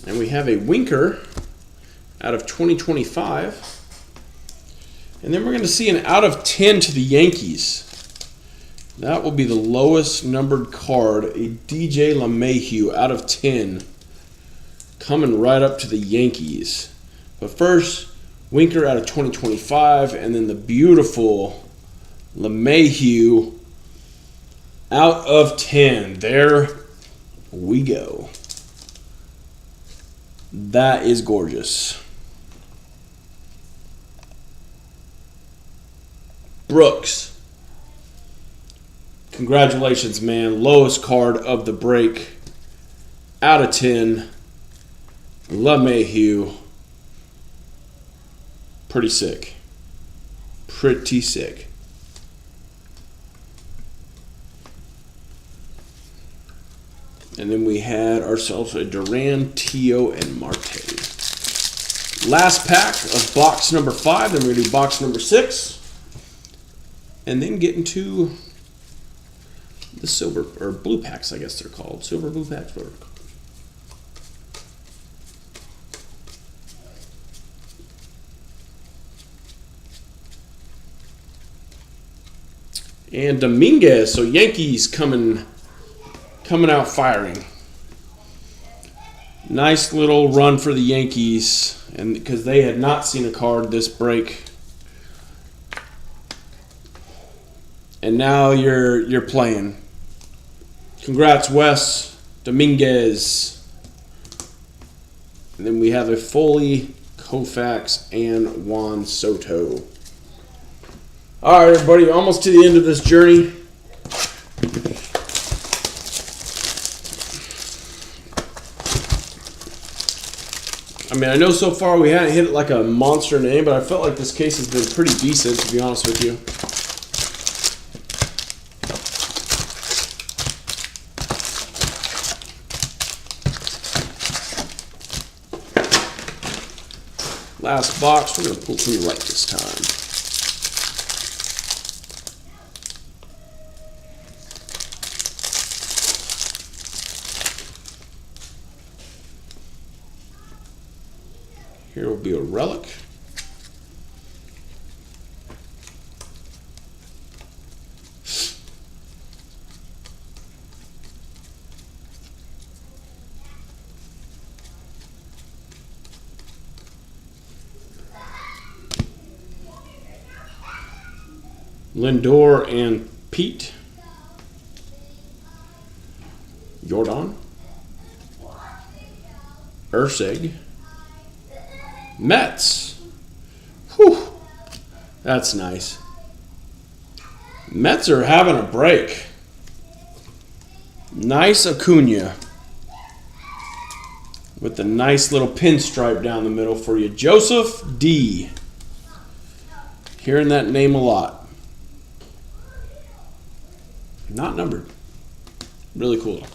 And we have a Winker out of 2025. And then we're going to see an out of 10 to the Yankees. That will be the lowest numbered card, a DJ LeMahieu out of 10. Coming right up to the Yankees. But first, Winker out of 2025, and then the beautiful LeMahieu out of 10. There we go. That is gorgeous. Brooks. Congratulations, man. Lowest card of the break. Out of 10. LeMahieu. Pretty sick. Pretty sick. And then we had ourselves a Duran, Tio, and Marte. Last pack of box number 5. Then we're going to do box number 6. And then get into the silver, or blue packs, I guess they're called. Silver blue packs. And Dominguez, so Yankees coming out firing. Nice little run for the Yankees, and because they had not seen a card this break. And now you're playing. Congrats, Wes. Dominguez. And then we have a Foley, Koufax, and Juan Soto. All right, everybody, almost to the end of this journey. I mean, I know so far we haven't hit like a monster name, but I felt like this case has been pretty decent, to be honest with you. Last box, we're going to pull to the right this time. Here will be a relic. Lindor and Pete. Jordan. Ursig. Mets. Whew. That's nice. Mets are having a break. Nice Acuna. With the nice little pinstripe down the middle for you. Joseph D. Hearing that name a lot. Not numbered. Really cool.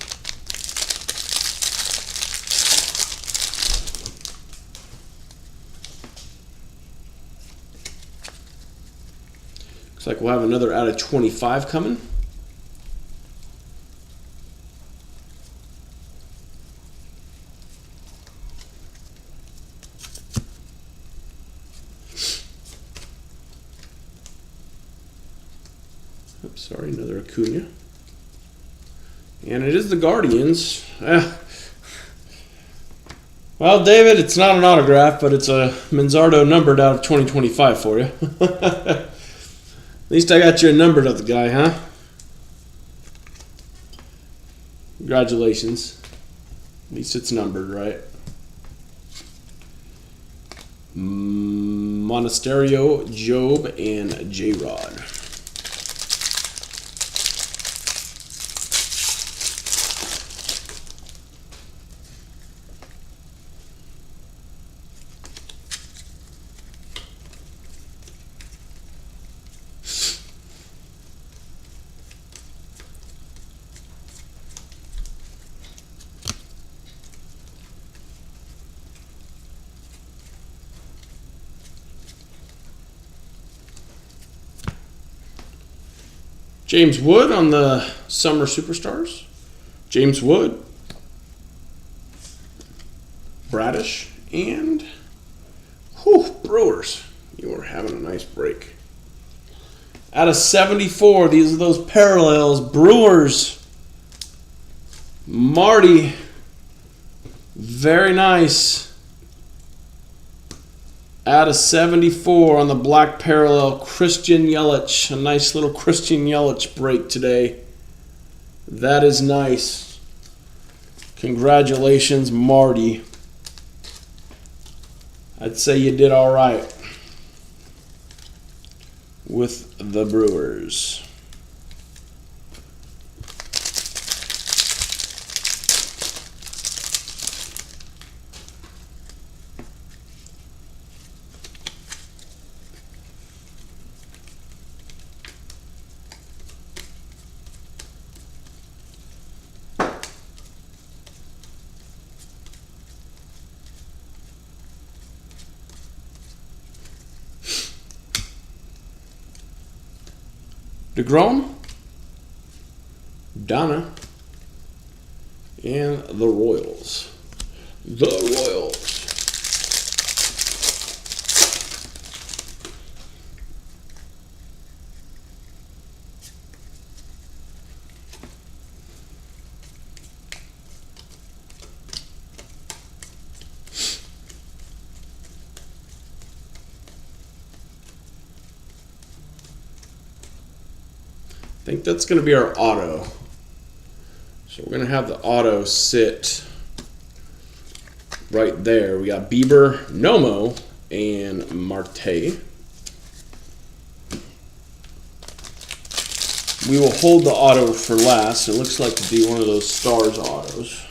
Looks like we'll have another out of 25 coming. Oops, sorry, another Acuna. And it is the Guardians. Well, David, it's not an autograph, but it's a Manzardo numbered out of 2025 for you. At least I got you a numbered of the guy, huh? Congratulations. At least it's numbered, right? Monasterio, Job, and J-Rod. James Wood on the Summer Superstars. James Wood. Bradish. And Brewers. You are having a nice break. Out of 74, these are those parallels. Brewers. Marty. Very nice. Out of 74 on the black parallel, Christian Yelich. A nice little Christian Yelich break today. That is nice. Congratulations, Marty. I'd say you did all right with the Brewers. DeGrom, Donna, and the Royals. The Royals. I think that's going to be our auto. So we're going to have the auto sit right there. We got Bieber, Nomo, and Marte. We will hold the auto for last. It looks like to be one of those Stars autos.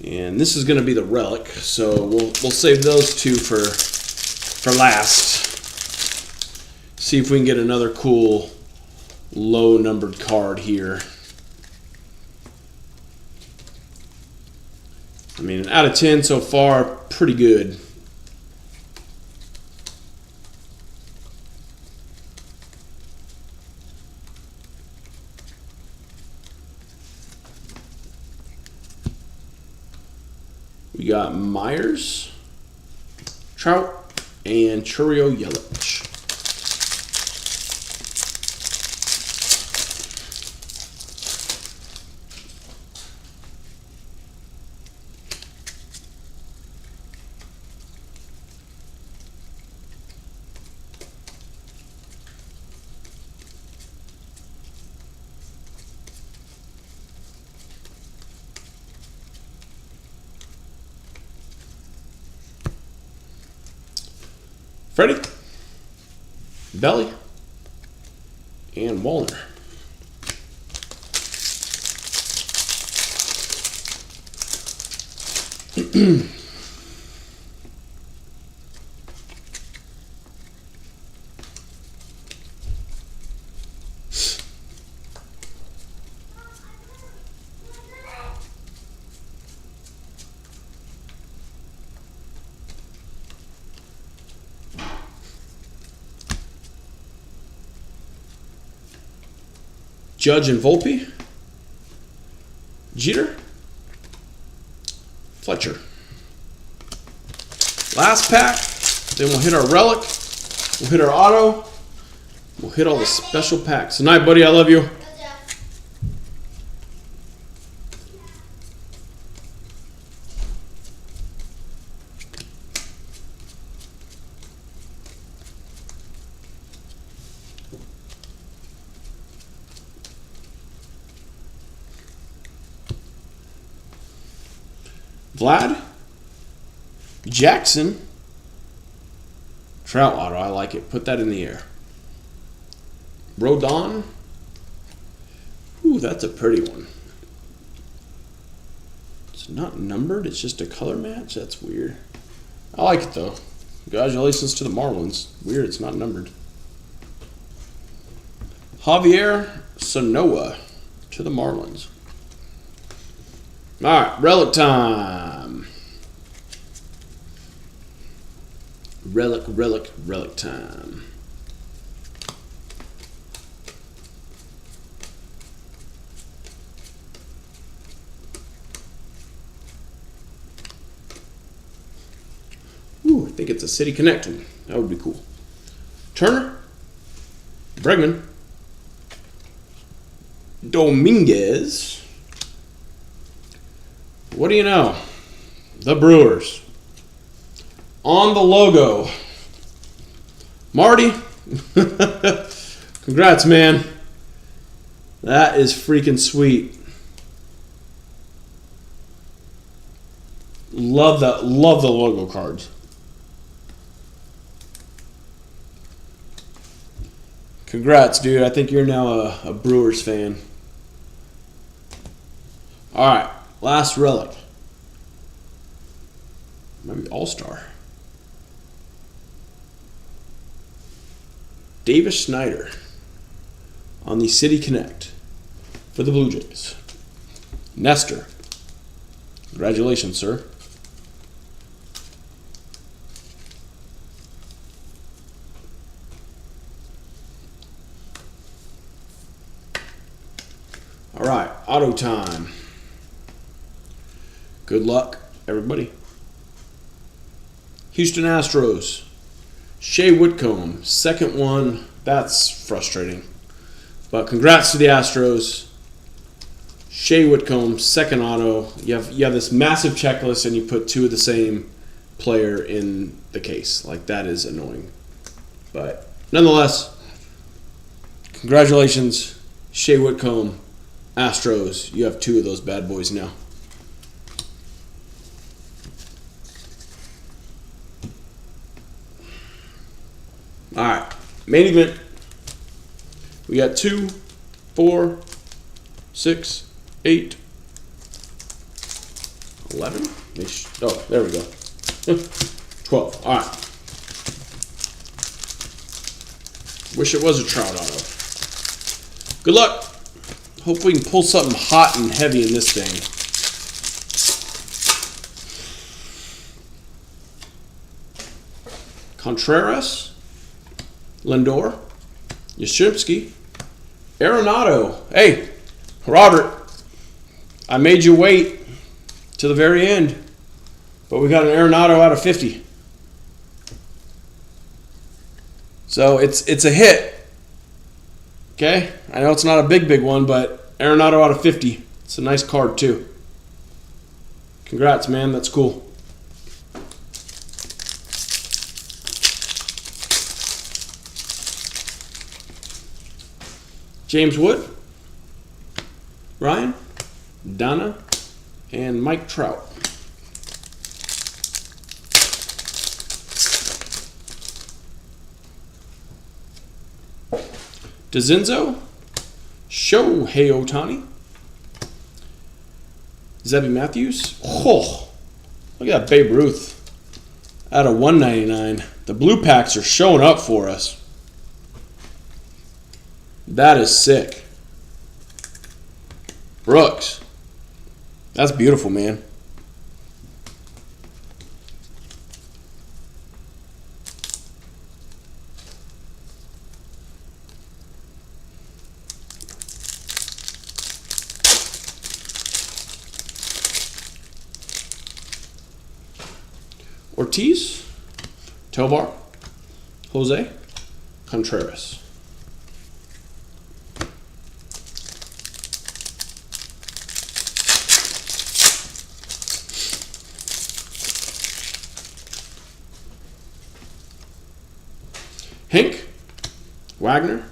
And this is going to be the relic, so we'll save those two for last. See if we can get another cool low numbered card here. I mean, out of 10 so far, pretty good. We got Myers, Trout, and Churiyo Yelich. Freddie, Belly, and Wallner. Judge and Volpe. Jeter. Fletcher. Last pack. Then we'll hit our relic. We'll hit our auto. We'll hit all the special packs. Good night, buddy. I love you. Vlad. Jackson. Trout auto. I like it. Put that in the air. Rodon. Ooh, that's a pretty one. It's not numbered. It's just a color match. That's weird. I like it, though. Congratulations to the Marlins. Weird it's not numbered. Javier Sanoa to the Marlins. All right, relic time. Relic time. Ooh, I think it's a City Connect one. That would be cool. Turner. Bregman. Dominguez. What do you know? The Brewers. On the logo. Marty. Congrats, man. That is freaking sweet. Love that. Love the logo cards. Congrats, dude. I think you're now a Brewers fan. All right. Last relic. Maybe All-Star. Davis Snyder on the City Connect for the Blue Jays. Nestor. Congratulations, sir. All right, auto time. Good luck, everybody. Houston Astros. Shea Whitcomb, second one. That's frustrating. But congrats to the Astros. Shea Whitcomb, second auto. You have this massive checklist and you put two of the same player in the case. Like, that is annoying. But nonetheless, congratulations, Shea Whitcomb, Astros. You have two of those bad boys now. All right, main event. We got 2, 4, 6, 8, 11. Oh, there we go. 12. All right. Wish it was a Trout auto. Good luck. Hope we can pull something hot and heavy in this thing. Contreras. Lindor, Yastrzemski, Arenado. Hey, Robert, I made you wait to the very end, but we got an Arenado out of 50. So it's a hit. Okay, I know it's not a big one, but Arenado out of 50. It's a nice card too. Congrats, man. That's cool. James Wood, Ryan, Donna, and Mike Trout. DeZenzo, Shohei Ohtani, Zebby Matthews. Oh, look at that Babe Ruth out of 199. The blue packs are showing up for us. That is sick. Brooks. That's beautiful, man. Ortiz, Tovar, Jose Contreras. Hank, Wagner,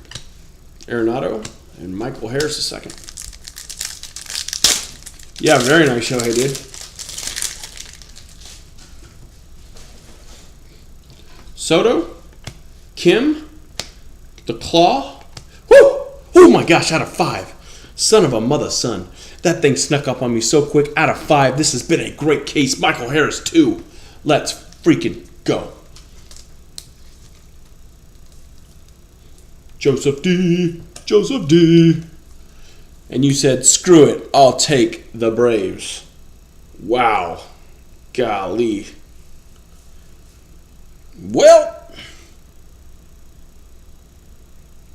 Arenado, and Michael Harris II. Yeah, very nice Shohei, dude. Soto, Kim, the Claw. Woo! Oh my gosh, out of 5. Son of a mother son. That thing snuck up on me so quick. Out of 5. This has been a great case. Michael Harris 2. Let's freaking go. Joseph D. Joseph D. And you said, screw it, I'll take the Braves. Wow. Golly.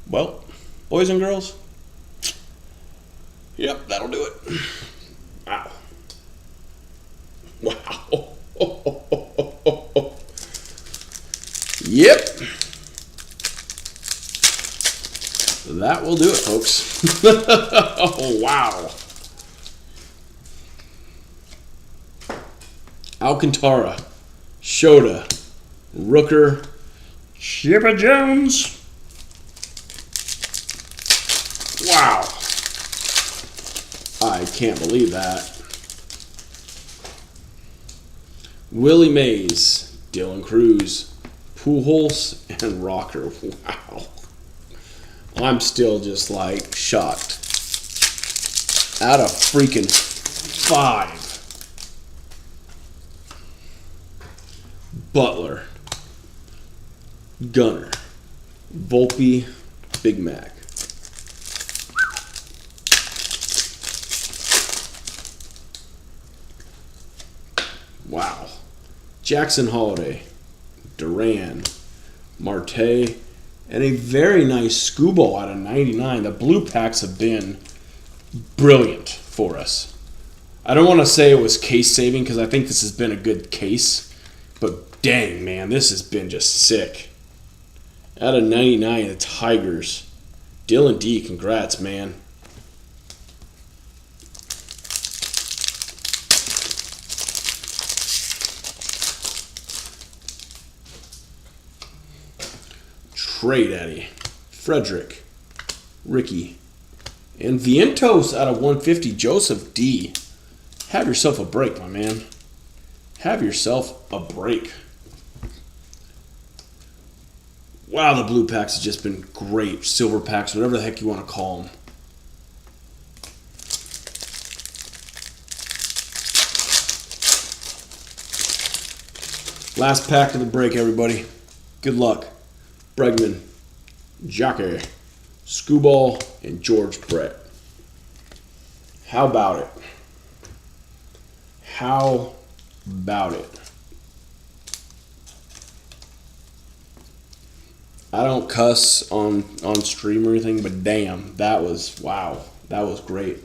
Well, boys and girls, yep, that'll do it. Wow. Wow. Yep. That will do it, folks. Oh, wow. Alcantara, Shota, Rooker, Chipper Jones. Wow. I can't believe that. Willie Mays, Dylan Cruz, Pujols, and Rocker. Wow. I'm still just like shocked. Out of freaking 5. Butler, Gunner, Volpe, Big Mac. Wow. Jackson Holiday, Duran, Marte, and a very nice Scoobo out of 99. The blue packs have been brilliant for us. I don't want to say it was case saving because I think this has been a good case, but dang, man, this has been just sick. Out of 99, the Tigers. Dylan D, congrats, man. Trade Daddy, Frederick, Ricky, and Vientos out of 150, Joseph D. Have yourself a break, my man. Have yourself a break. Wow, the blue packs have just been great. Silver packs, whatever the heck you want to call them. Last pack of the break, everybody. Good luck. Bregman, Jockey, Scooball, and George Brett. How about it? How about it? I don't cuss on stream or anything, but damn, that was, wow, that was great.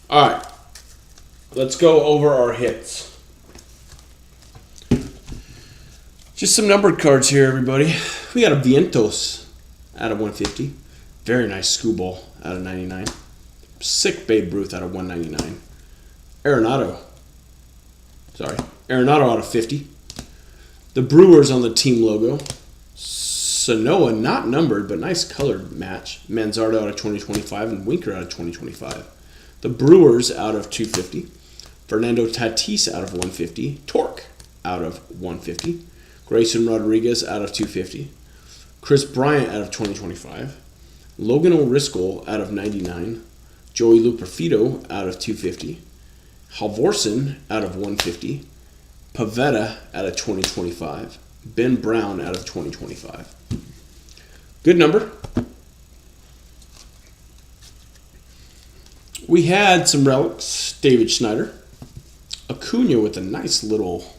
All right, let's go over our hits. Just some numbered cards here, everybody. We got a Vientos out of 150. Very nice Scooball out of 99. Sick Babe Ruth out of 199. Arenado out of 50. The Brewers on the team logo. Sanoa, not numbered, but nice colored match. Manzardo out of 2025 and Winker out of 2025. The Brewers out of 250. Fernando Tatis out of 150. Torque out of 150. Grayson Rodriguez out of 250. Chris Bryant out of 2025. Logan O'Riscoll out of 99. Joey Luperfido out of 250. Halvorsen out of 150. Pavetta out of 2025. Ben Brown out of 2025. Good number. We had some relics. David Schneider. Acuna with a nice little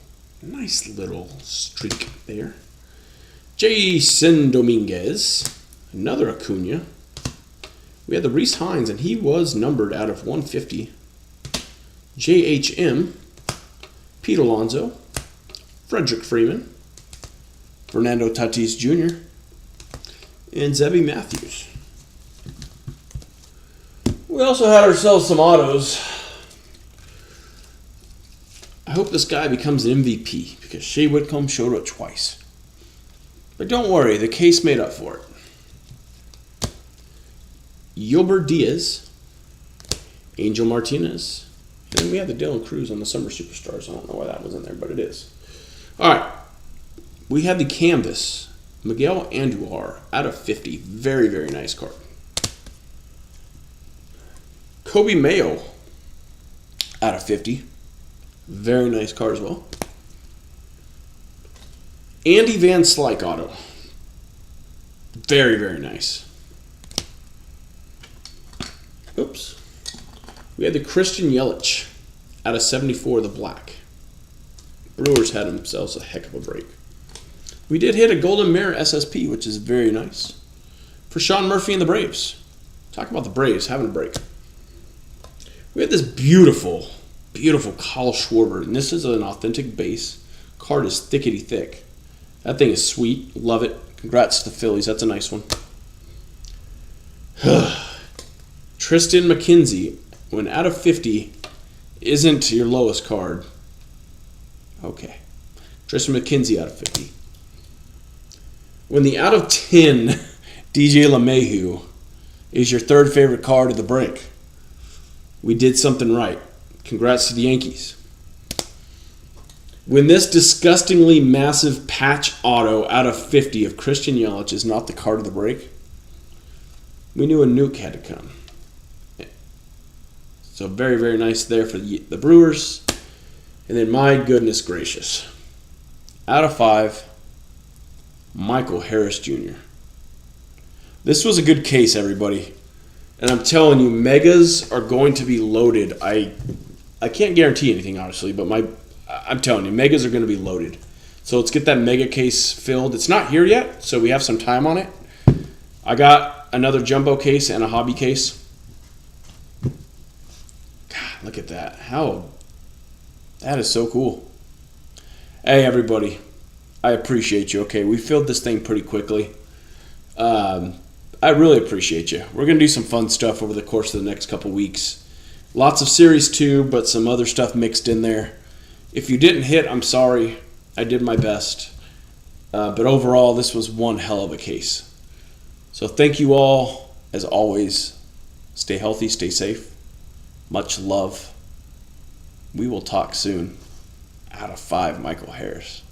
streak there. Jason Dominguez. Another Acuna. We had the Reese Hines, and he was numbered out of 150. JHM. Pete Alonso. Frederick Freeman, Fernando Tatis Jr., and Zebby Matthews. We also had ourselves some autos. I hope this guy becomes an MVP because Shea Whitcomb showed up twice. But don't worry, the case made up for it. Yolbert Diaz, Angel Martinez, and then we have the Dylan Cruz on the Summer Superstars. I don't know why that was in there, but it is. All right. We have the canvas. Miguel Andujar out of 50. Very, very nice card. Kobe Mayo out of 50. Very nice card as well. Andy Van Slyke auto. Very, very nice. Oops. We had the Christian Yelich out of 74, the black. Brewers had themselves a heck of a break. We did hit a Golden Mirror SSP, which is very nice. For Sean Murphy and the Braves. Talk about the Braves having a break. We had this beautiful, beautiful Kyle Schwarber, and this is an authentic base. Card is thickety thick. That thing is sweet. Love it. Congrats to the Phillies. That's a nice one. Tristan McKenzie, when out of 50, isn't your lowest card. Okay. Tristan McKenzie out of 50. When the out of 10 DJ LeMahieu is your third favorite card of the break, we did something right. Congrats to the Yankees. When this disgustingly massive patch auto out of 50 of Christian Yelich is not the card of the break, we knew a nuke had to come. So very, very nice there for the Brewers. And then my goodness gracious, out of 5, Michael Harris Jr. This was a good case, everybody. And I'm telling you, megas are going to be loaded. I can't guarantee anything, honestly, but I'm telling you, megas are going to be loaded. So let's get that mega case filled. It's not here yet, so we have some time on it. I got another jumbo case and a hobby case. God, look at that. That is so cool. Hey, everybody. I appreciate you. Okay, we filled this thing pretty quickly. I really appreciate you. We're going to do some fun stuff over the course of the next couple weeks. Lots of Series 2, but some other stuff mixed in there. If you didn't hit, I'm sorry. I did my best. But overall, this was one hell of a case. So thank you all, as always. Stay healthy, stay safe. Much love. We will talk soon. Out of 5, Michael Harris.